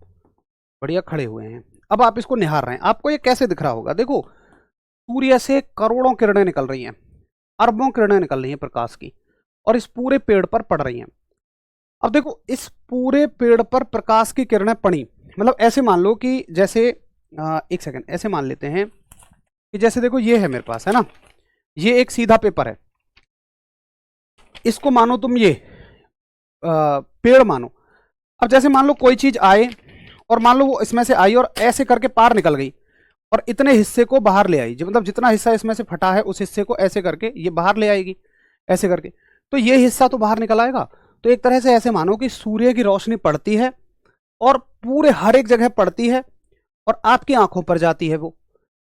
बढ़िया खड़े हुए हैं। अब आप इसको निहार रहे हैं, आपको ये कैसे दिख रहा होगा? देखो सूर्य से करोड़ों किरणें निकल रही हैं, अरबों किरणें निकल रही हैं प्रकाश की, और इस पूरे पेड़ पर पड़ रही हैं। अब देखो इस पूरे पेड़ पर प्रकाश की किरणें पड़ी, मतलब ऐसे मान लो कि जैसे एक सेकंड, ऐसे मान लेते हैं कि जैसे देखो ये है मेरे पास, है ना, ये एक सीधा पेपर है, इसको मानो तुम ये पेड़ मानो। अब जैसे मान लो कोई चीज आए और मान लो वो इसमें से आई और ऐसे करके पार निकल गई और इतने हिस्से को बाहर ले आई, मतलब जितना हिस्सा इसमें से फटा है उस हिस्से को ऐसे करके ये बाहर ले आएगी, ऐसे करके, तो ये हिस्सा तो बाहर निकल आएगा। तो एक तरह से ऐसे मानो कि सूर्य की रोशनी पड़ती है और पूरे हर एक जगह पड़ती है और आपकी आंखों पर जाती है वो।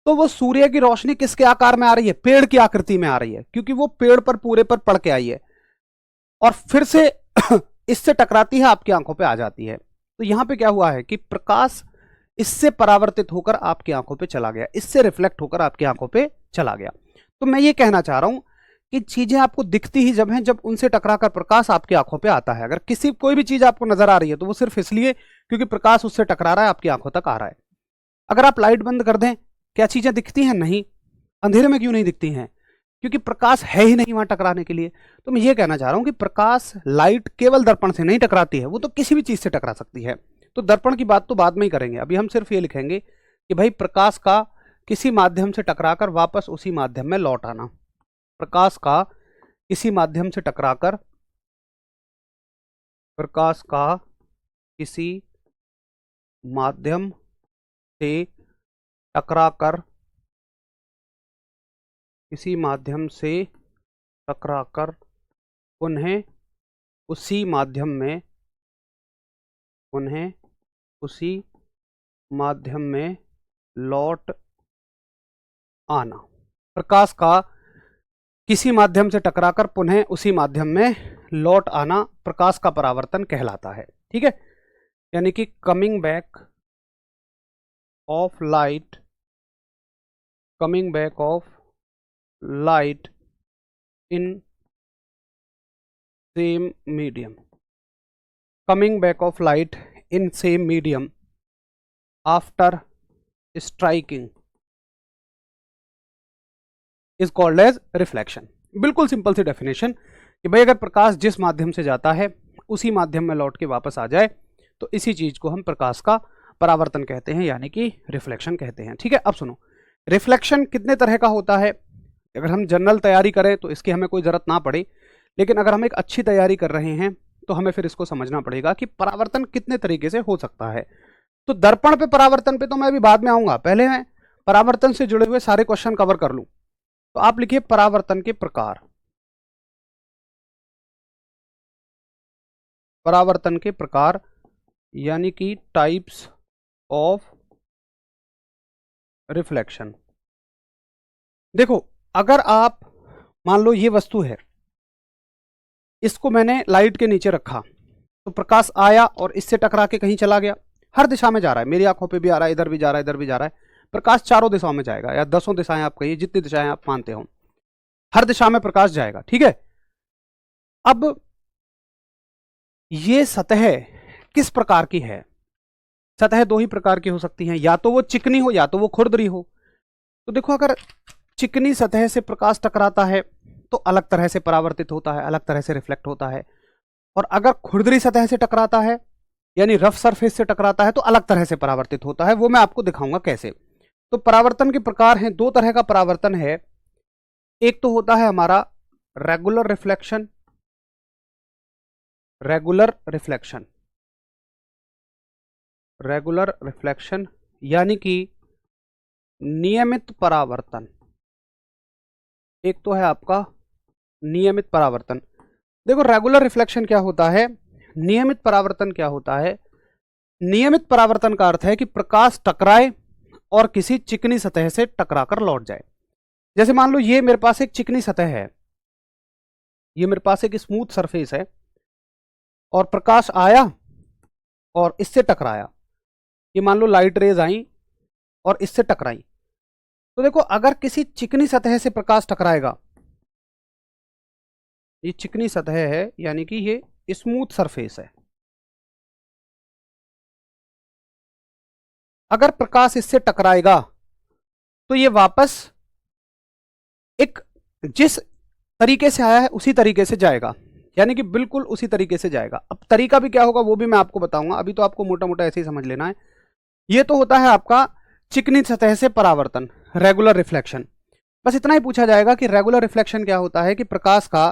तो वो सूर्य की रोशनी किसके आकार में आ रही है? पेड़ की आकृति में आ रही है, क्योंकि वो पेड़ पर पूरे पर पड़ के आई है और फिर से इससे टकराती है, आपकी आंखों पे आ जाती है। तो यहां पे क्या हुआ है कि प्रकाश इससे परावर्तित होकर आपकी आंखों पे चला गया, इससे रिफ्लेक्ट होकर आपकी आंखों पे चला गया। तो मैं ये कहना चाह रहा हूं कि चीजें आपको दिखती ही जब हैं जब उनसे टकराकर प्रकाश आपकी आंखों पे आता है। अगर किसी कोई भी चीज आपको नजर आ रही है तो वो सिर्फ इसलिए क्योंकि प्रकाश उससे टकरा रहा है, आपकी आंखों तक आ रहा है। अगर आप लाइट बंद कर दें, क्या चीजें दिखती हैं? नहीं। अंधेरे में क्यों नहीं दिखती हैं? क्योंकि प्रकाश है ही नहीं वहां टकराने के लिए। तो मैं ये कहना चाह रहा हूं कि प्रकाश, लाइट केवल दर्पण से नहीं टकराती है, वो तो किसी भी चीज से टकरा सकती है। तो दर्पण की बात तो बाद में ही करेंगे, अभी हम सिर्फ ये लिखेंगे कि भाई प्रकाश का किसी माध्यम से टकराकर वापस उसी माध्यम में लौट आना। प्रकाश का किसी माध्यम से टकराकर, प्रकाश का किसी माध्यम से टकराकर, किसी माध्यम से टकराकर उन्हें उसी माध्यम में, उन्हें उसी माध्यम में लौट आना। प्रकाश का किसी माध्यम से टकराकर पुनः उसी माध्यम में लौट आना प्रकाश का परावर्तन कहलाता है, ठीक है। यानी कि coming back of light, coming back of light in same medium, coming back of light in same medium after striking is called as reflection। बिल्कुल सिंपल सी डेफिनेशन कि भाई अगर प्रकाश जिस माध्यम से जाता है उसी माध्यम में लौट के वापस आ जाए तो इसी चीज को हम प्रकाश का परावर्तन कहते हैं, यानी कि रिफ्लेक्शन कहते हैं। ठीक है, अब सुनो, रिफ्लेक्शन कितने तरह का होता है। अगर हम जनरल तैयारी करें तो इसकी हमें कोई जरूरत ना पड़े, लेकिन अगर हम एक अच्छी तैयारी कर रहे हैं तो हमें फिर इसको समझना पड़ेगा कि परावर्तन कितने तरीके से हो सकता है। तो दर्पण पे परावर्तन पे तो मैं अभी बाद में आऊंगा, पहले मैं परावर्तन से जुड़े हुए सारे क्वेश्चन कवर कर लूं। तो आप लिखिए परावर्तन के प्रकार, परावर्तन के प्रकार यानी कि टाइप्स ऑफ रिफ्लेक्शन। देखो, अगर आप मान लो ये वस्तु है, इसको मैंने लाइट के नीचे रखा तो प्रकाश आया और इससे टकरा के कहीं चला गया, हर दिशा में जा रहा है, मेरी आंखों पे भी आ रहा है, इधर भी जा रहा है, इधर भी जा रहा है, प्रकाश चारों दिशाओं में जाएगा, या 10 दिशाएं आप कहिए, जितनी दिशाएं आप मानते हो, हर दिशा में प्रकाश जाएगा। ठीक है, अब ये सतह किस प्रकार की है। सतह दो ही प्रकार की हो सकती हैं, या तो वो चिकनी हो या तो वो खुरदरी हो। तो देखो, अगर चिकनी सतह से प्रकाश टकराता है तो अलग तरह से परावर्तित होता है, अलग तरह से रिफ्लेक्ट होता है, और अगर खुरदरी सतह से टकराता है यानी रफ सरफेस से टकराता है तो अलग तरह से परावर्तित होता है। वो मैं आपको दिखाऊंगा कैसे। तो परावर्तन के प्रकार हैं, दो तरह का परावर्तन है। एक तो होता है हमारा regular reflection, regular reflection, regular reflection यानी कि नियमित परावर्तन। एक तो है आपका नियमित परावर्तन। देखो, रेगुलर रिफ्लेक्शन क्या होता है, नियमित परावर्तन क्या होता है। नियमित परावर्तन का अर्थ है कि प्रकाश टकराए और किसी चिकनी सतह से टकराकर लौट जाए। जैसे मान लो ये मेरे पास एक चिकनी सतह है, ये मेरे पास एक स्मूथ सरफेस है, और प्रकाश आया और इससे टकराया, ये मान लो लाइट रेज आई और इससे टकराई। तो देखो, अगर किसी चिकनी सतह से प्रकाश टकराएगा, ये चिकनी सतह है यानी कि ये स्मूथ सरफेस है, अगर प्रकाश इससे टकराएगा तो ये वापस एक जिस तरीके से आया है उसी तरीके से जाएगा, यानी कि बिल्कुल उसी तरीके से जाएगा। अब तरीका भी क्या होगा वो भी मैं आपको बताऊंगा, अभी तो आपको मोटा मोटा ऐसे ही समझ लेना है। ये तो होता है आपका चिकनी सतह से परावर्तन, रेगुलर रिफ्लेक्शन। बस इतना ही पूछा जाएगा कि रेगुलर रिफ्लेक्शन क्या होता है, कि प्रकाश का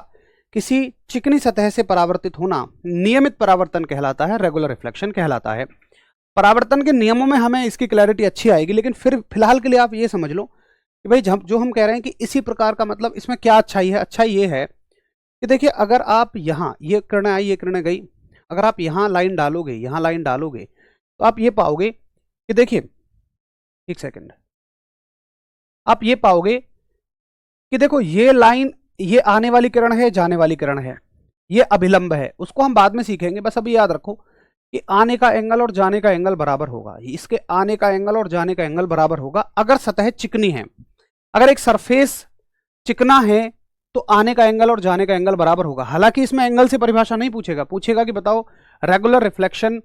किसी चिकनी सतह से परावर्तित होना नियमित परावर्तन कहलाता है, रेगुलर रिफ्लेक्शन कहलाता है। परावर्तन के नियमों में हमें इसकी क्लैरिटी अच्छी आएगी, लेकिन फिर फिलहाल के लिए आप ये समझ लो कि भाई जो हम कह रहे हैं कि इसी प्रकार का मतलब इसमें क्या अच्छाई है। अच्छाई ये है कि देखिए, अगर आप यहाँ ये किरणें आई, ये किरणें गई, अगर आप यहाँ लाइन डालोगे, यहाँ लाइन डालोगे, तो आप ये पाओगे कि देखिए, एक सेकेंड, आप ये पाओगे कि देखो ये लाइन, ये आने वाली किरण है, जाने वाली किरण है, ये अभिलंब है, उसको हम बाद में सीखेंगे। बस अभी याद रखो कि आने का एंगल और जाने का एंगल बराबर होगा, इसके आने का एंगल और जाने का एंगल बराबर होगा अगर सतह चिकनी है। अगर एक सरफेस चिकना है तो आने का एंगल और जाने का एंगल बराबर होगा। हालांकि इसमें एंगल से परिभाषा नहीं पूछेगा, पूछेगा कि बताओ रेगुलर रिफ्लेक्शन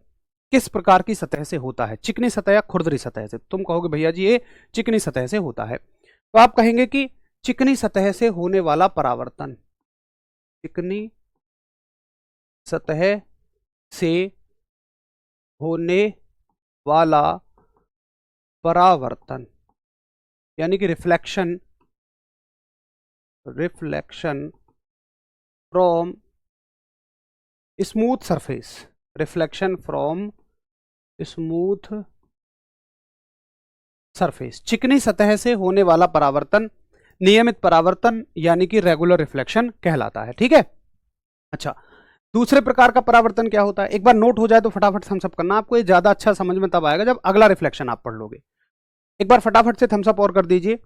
किस प्रकार की सतह से होता है, चिकनी सतह या खुरदरी सतह से। तुम कहोगे भैया जी ये चिकनी सतह से होता है, तो आप कहेंगे कि चिकनी सतह से होने वाला परावर्तन, चिकनी सतह से होने वाला परावर्तन यानी कि reflection, reflection from smooth surface, reflection from smooth surface, चिकनी सतह से होने वाला परावर्तन नियमित परावर्तन यानी कि रेगुलर रिफ्लेक्शन कहलाता है। ठीक है, अच्छा, दूसरे प्रकार का परावर्तन क्या होता है, एक बार नोट हो जाए तो फटाफट थम्स अप करना, आपको ये ज्यादा अच्छा समझ में तब आएगा जब अगला रिफ्लेक्शन आप पढ़ लोगे। एक बार फटाफट से थम्स अप और कर दीजिए।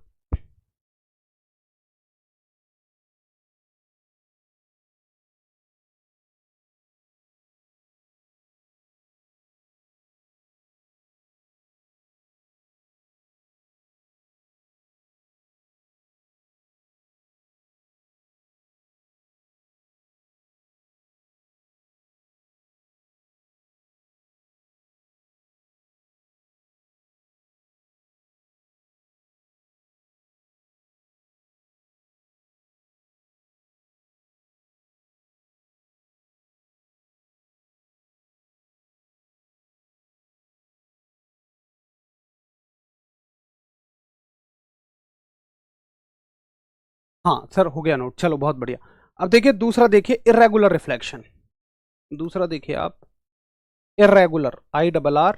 हाँ सर हो गया नोट, चलो बहुत बढ़िया। अब देखिए दूसरा, देखिए इरेगुलर रिफ्लेक्शन। दूसरा देखिए आप, इरेगुलर, IRR,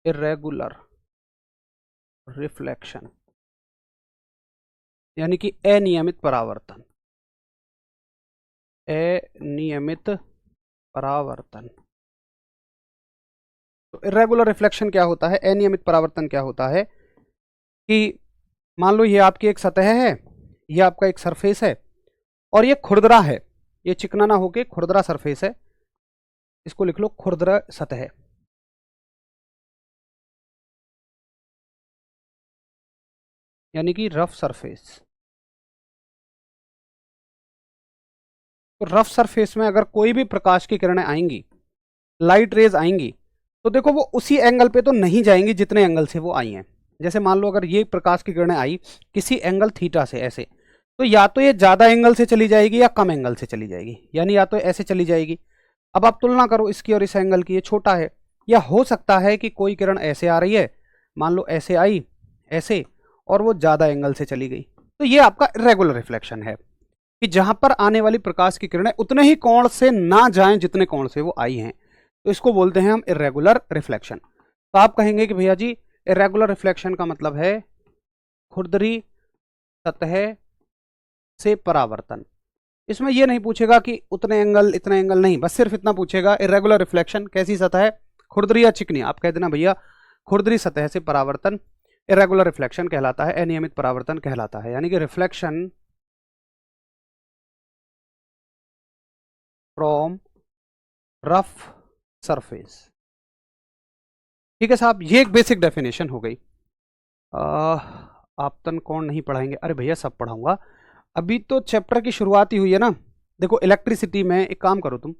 इरेगुलर रिफ्लेक्शन, यानी कि अनियमित परावर्तन। अनियमित परावर्तन। तो इरेगुलर रिफ्लेक्शन क्या होता है, अनियमित परावर्तन क्या होता है कि मान लो ये आपकी एक सतह है, ये आपका एक सरफेस है, और ये खुरदरा है, ये चिकना ना होके खुरदरा सरफेस है, इसको लिख लो खुरदरा सतह, यानी कि रफ सरफेस। तो रफ सरफेस में अगर कोई भी प्रकाश की किरणें आएंगी, लाइट रेज आएंगी, तो देखो वो उसी एंगल पे तो नहीं जाएंगी जितने एंगल से वो आई हैं। जैसे मान लो अगर ये प्रकाश की किरणें आई किसी एंगल थीटा से ऐसे, तो या तो ये ज्यादा एंगल से चली जाएगी या कम एंगल से चली जाएगी, यानी या तो ऐसे चली जाएगी। अब आप तुलना करो इसकी और इस एंगल की, ये छोटा है, या हो सकता है कि कोई किरण ऐसे आ रही है, मान लो ऐसे आई ऐसे, और वो ज्यादा एंगल से चली गई। तो ये आपका इरेगुलर रिफ्लेक्शन है कि जहां पर आने वाली प्रकाश की किरणें उतने ही कोण से ना जाएं जितने कोण से वो आई हैं, तो इसको बोलते हैं हम इरेगुलर रिफ्लेक्शन। तो आप कहेंगे कि भैया जी इरेगुलर रिफ्लेक्शन का मतलब है खुरदरी सतह से परावर्तन। इसमें यह नहीं पूछेगा कि उतने एंगल इतने एंगल, नहीं, बस सिर्फ इतना पूछेगा इरेगुलर रिफ्लेक्शन कैसी सतह है, खुरदरी या चिकनी। आप कह देना भैया खुरदरी सतह से परावर्तन इरेगुलर रिफ्लेक्शन कहलाता है, अनियमित परावर्तन कहलाता है, यानी कि रिफ्लेक्शन फ्रॉम रफ सरफेस। ठीक है साहब, ये एक बेसिक डेफिनेशन हो गई। आपतन कोण नहीं पढ़ाएंगे? अरे भैया सब पढ़ाऊंगा, अभी तो चैप्टर की शुरुआत ही हुई है ना। देखो इलेक्ट्रिसिटी में एक काम करो, तुम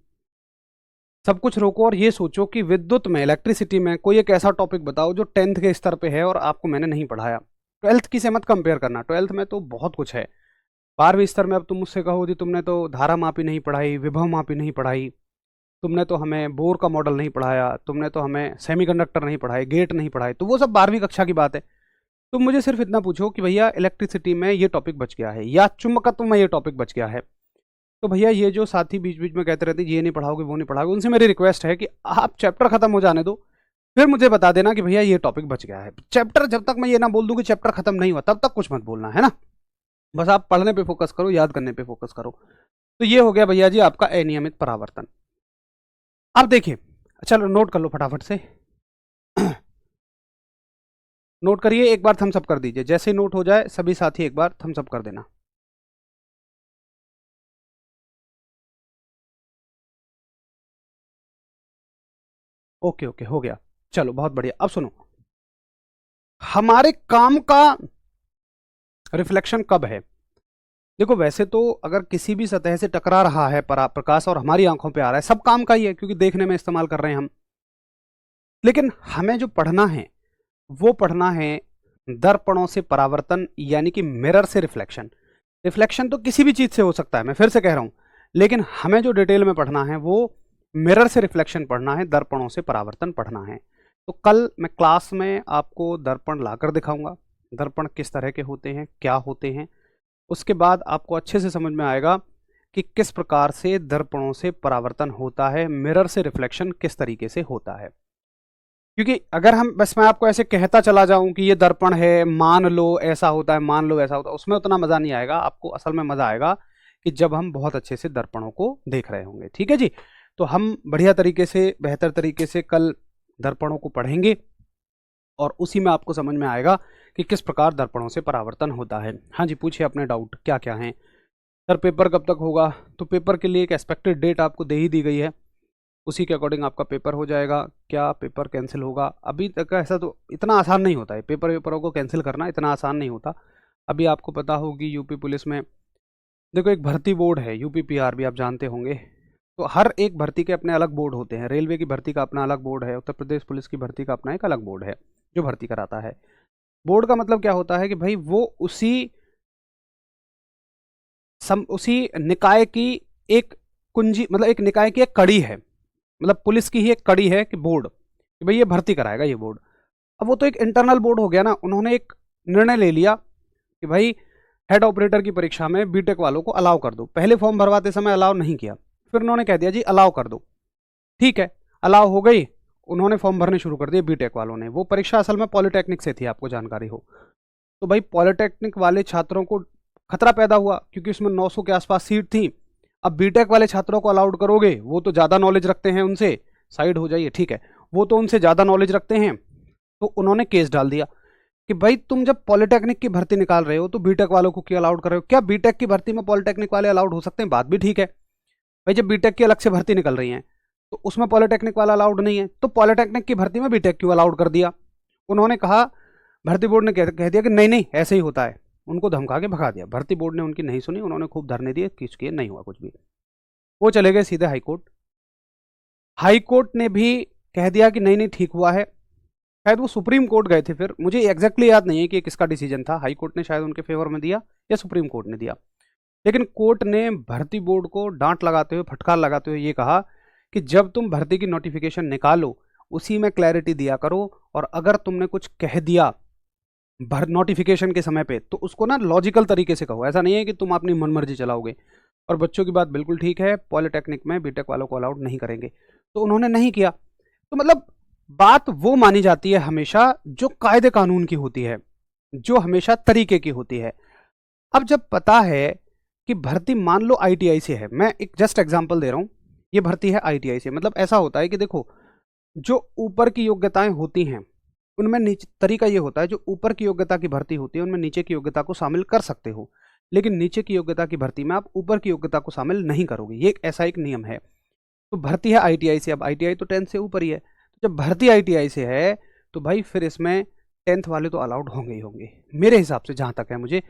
सब कुछ रोको और ये सोचो कि विद्युत में, इलेक्ट्रिसिटी में कोई एक ऐसा टॉपिक बताओ जो 10th के स्तर पे है और आपको मैंने नहीं पढ़ाया। 12th की से मत कंपेयर करना, 12th में तो बहुत कुछ है। 12वीं स्तर में अब तुम मुझसे कहो जी तुमने तो धारा मापी नहीं पढ़ाई, विभव मापी नहीं पढ़ाई, तुमने तो हमें बोर का मॉडल नहीं पढ़ाया, तुमने तो हमें सेमीकंडक्टर नहीं पढ़ाए, गेट नहीं पढ़ाए, तो वो सब 12वीं कक्षा की बात है। तुम मुझे सिर्फ इतना पूछो कि भैया इलेक्ट्रिसिटी में ये टॉपिक बच गया है या चुंबकत्व में ये टॉपिक बच गया है, तो भैया ये जो साथी बीच बीच में कहते रहते हैं ये नहीं पढ़ाओगे वो नहीं पढ़ाओगे, उनसे मेरी रिक्वेस्ट है कि आप चैप्टर खत्म हो जाने दो, फिर मुझे बता देना कि भैया ये टॉपिक बच गया है। चैप्टर जब तक मैं ये ना बोल दूं कि चैप्टर खत्म नहीं हुआ तब तक कुछ मत बोलना है ना, बस आप पढ़ने पे फोकस करो, याद करने पे फोकस करो। तो ये हो गया भैया जी आपका अनियमित परावर्तन। अब देखिए, चलो नोट कर लो फटाफट से नोट करिए, एक बार थम्स अप कर दीजिए, जैसे ही नोट हो जाए सभी साथी एक बार थम्स अप कर देना। ओके ओके हो गया, चलो बहुत बढ़िया। अब सुनो, हमारे काम का रिफ्लेक्शन कब है? देखो वैसे तो अगर किसी भी सतह से टकरा रहा है प्रकाश और हमारी आंखों पे आ रहा है, सब काम का ही है क्योंकि देखने में इस्तेमाल कर रहे हैं हम, लेकिन हमें जो पढ़ना है वो पढ़ना है दर्पणों से परावर्तन, यानी कि मिरर से रिफ्लेक्शन। रिफ्लेक्शन तो किसी भी चीज से हो सकता है, मैं फिर से कह रहा हूं, लेकिन हमें जो डिटेल में पढ़ना है वो मिरर से रिफ्लेक्शन पढ़ना है, दर्पणों से परावर्तन पढ़ना है। तो कल मैं क्लास में आपको दर्पण लाकर दिखाऊंगा, दर्पण किस तरह के होते हैं, क्या होते हैं, उसके बाद आपको अच्छे से समझ में आएगा कि किस प्रकार से दर्पणों से परावर्तन होता है, मिरर से रिफ्लेक्शन किस तरीके से होता है। क्योंकि अगर हम बस मैं आपको ऐसे कहता चला जाऊं कि ये दर्पण है, मान लो ऐसा होता है, मान लो ऐसा होता है, उसमें उतना मजा नहीं आएगा आपको। असल में मजा आएगा कि जब हम बहुत अच्छे से दर्पणों को देख रहे होंगे। ठीक है जी, तो हम बढ़िया तरीके से, बेहतर तरीके से कल दर्पणों को पढ़ेंगे और उसी में आपको समझ में आएगा कि किस प्रकार दर्पणों से परावर्तन होता है। हाँ जी, पूछिए अपने डाउट क्या क्या हैं। सर पेपर कब तक होगा? तो पेपर के लिए एक एक्सपेक्टेड डेट आपको दे ही दी गई है, उसी के अकॉर्डिंग आपका पेपर हो जाएगा। क्या पेपर कैंसिल होगा? अभी तक ऐसा तो इतना आसान नहीं होता है, पेपरों को कैंसिल करना इतना आसान नहीं होता। अभी आपको पता होगी यूपी पुलिस में देखो एक भर्ती बोर्ड है UPPRB, आप जानते होंगे। तो हर एक भर्ती के अपने अलग बोर्ड होते हैं, रेलवे की भर्ती का अपना अलग बोर्ड है, उत्तर प्रदेश पुलिस की भर्ती का अपना एक अलग बोर्ड है जो भर्ती कराता है। बोर्ड का मतलब क्या होता है कि भाई वो उसी निकाय की एक कुंजी, मतलब एक निकाय की एक कड़ी है, मतलब पुलिस की ही एक कड़ी है कि बोर्ड, कि भाई ये भर्ती कराएगा ये बोर्ड। अब वो तो एक इंटरनल बोर्ड हो गया ना, उन्होंने एक निर्णय ले लिया कि भाई हेड ऑपरेटर की परीक्षा में बीटेक वालों को अलाउ कर दो। पहले फॉर्म भरवाते समय अलाउ नहीं किया, फिर उन्होंने कह दिया जी अलाउ कर दो। ठीक है, अलाउ हो गई, उन्होंने फॉर्म भरने शुरू कर दिए बीटेक वालों ने। वो परीक्षा असल में पॉलिटेक्निक से थी, आपको जानकारी हो तो। भाई पॉलिटेक्निक वाले छात्रों को खतरा पैदा हुआ क्योंकि उसमें 900 के आसपास सीट थी। अब बीटेक वाले छात्रों को अलाउड करोगे, वो तो ज़्यादा नॉलेज रखते हैं उनसे, साइड हो जाइए, ठीक है, वो तो उनसे ज़्यादा नॉलेज रखते हैं। तो उन्होंने केस डाल दिया कि भाई तुम जब पॉलिटेक्निक की भर्ती निकाल रहे हो तो बीटेक वालों को क्यों अलाउड कर रहे हो? क्या बीटेक की भर्ती में पॉलिटेक्निक वाले अलाउड हो सकते हैं? बात भी ठीक है भाई, जब बीटेक की अलग से भर्ती निकल रही है तो उसमें पॉलिटेक्निक वाला अलाउड नहीं है, तो पॉलिटेक्निक की भर्ती में बीटेक क्यों अलाउड कर दिया? उन्होंने कहा, भर्ती बोर्ड ने कह दिया कि नहीं नहीं ऐसे ही होता है, उनको धमका के भगा दिया। भर्ती बोर्ड ने उनकी नहीं सुनी, उन्होंने खूब धरने दिए, किस किए, नहीं हुआ कुछ भी। वो चले गए सीधे हाईकोर्ट। हाईकोर्ट ने भी कह दिया कि नहीं नहीं ठीक हुआ है। शायद वो सुप्रीम कोर्ट गए थे, फिर मुझे एग्जैक्टली याद नहीं है कि किसका डिसीजन था। हाई कोर्ट ने शायद उनके फेवर में दिया या सुप्रीम कोर्ट ने दिया, लेकिन कोर्ट ने भर्ती बोर्ड को डांट लगाते हुए, फटकार लगाते हुए ये कहा कि जब तुम भर्ती की नोटिफिकेशन निकालो उसी में क्लैरिटी दिया करो, और अगर तुमने कुछ कह दिया नोटिफिकेशन के समय पे तो उसको ना लॉजिकल तरीके से कहो। ऐसा नहीं है कि तुम अपनी मनमर्जी चलाओगे। और बच्चों की बात बिल्कुल ठीक है, पॉलिटेक्निक में बीटेक वालों को अलाउड नहीं करेंगे, तो उन्होंने नहीं किया। तो मतलब बात वो मानी जाती है हमेशा जो कायदे कानून की होती है, जो हमेशा तरीके की होती है। अब जब पता है कि भर्ती मान लो आईटीआई से है, मैं एक जस्ट एग्जांपल दे रहा हूं, ये भर्ती है आईटीआई से, मतलब ऐसा होता है कि देखो जो ऊपर की योग्यताएं होती हैं उनमें नीचे तरीका ये होता है, जो ऊपर की योग्यता की भर्ती होती है उनमें नीचे की योग्यता को शामिल कर सकते हो, लेकिन नीचे की योग्यता की भर्ती में आप ऊपर की योग्यता को शामिल नहीं करोगे। ये ऐसा एक नियम है। तो भर्ती है आईटीआई से, अब आईटीआई तो 10th से ऊपर ही है, तो जब भर्ती आईटीआई से है तो भाई फिर इसमें 10th वाले तो अलाउड होंगे ही होंगे मेरे हिसाब से, जहाँ तक है मुझे।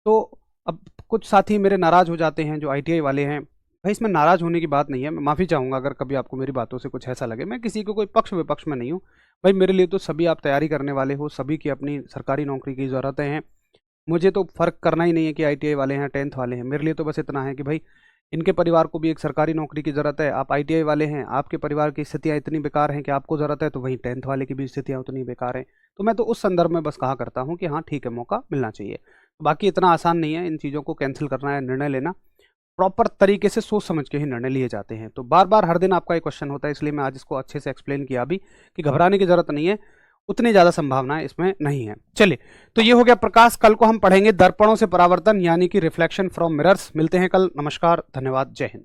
तो अब कुछ साथी मेरे नाराज हो जाते हैं जो आईटीआई वाले हैं, भाई इसमें नाराज होने की बात नहीं है, मैं माफ़ी चाहूँगा अगर कभी आपको मेरी बातों से कुछ ऐसा लगे। मैं किसी को कोई पक्ष विपक्ष में नहीं हूँ भाई, मेरे लिए तो सभी आप तैयारी करने वाले हो, सभी की अपनी सरकारी नौकरी की ज़रूरतें हैं। मुझे तो फ़र्क करना ही नहीं है कि आईटीआई वाले हैं 10th वाले हैं, मेरे लिए तो बस इतना है कि भाई इनके परिवार को भी एक सरकारी नौकरी की ज़रूरत है। आप आईटीआई वाले हैं, आपके परिवार की स्थितियाँ इतनी बेकार हैं कि आपको ज़रूरत है, तो वहीं 10th वाले की भी स्थितियाँ उतनी बेकार हैं। तो मैं तो उस संदर्भ में बस कहा करता हूँ कि हाँ ठीक है, मौका मिलना चाहिए। बाकी इतना आसान नहीं है इन चीज़ों को कैंसिल करना है, निर्णय लेना प्रॉपर तरीके से सोच समझ के ही निर्णय लिए जाते हैं। तो बार बार हर दिन आपका एक क्वेश्चन होता है, इसलिए मैं आज इसको अच्छे से एक्सप्लेन किया भी कि घबराने की ज़रूरत नहीं है, उतनी ज़्यादा संभावनाएं इसमें नहीं है। चलिए, तो ये हो गया प्रकाश। कल को हम पढ़ेंगे दर्पणों से परावर्तन यानी कि रिफ्लेक्शन फ्रॉम मिरर्स। मिलते हैं कल, नमस्कार, धन्यवाद, जय हिंद।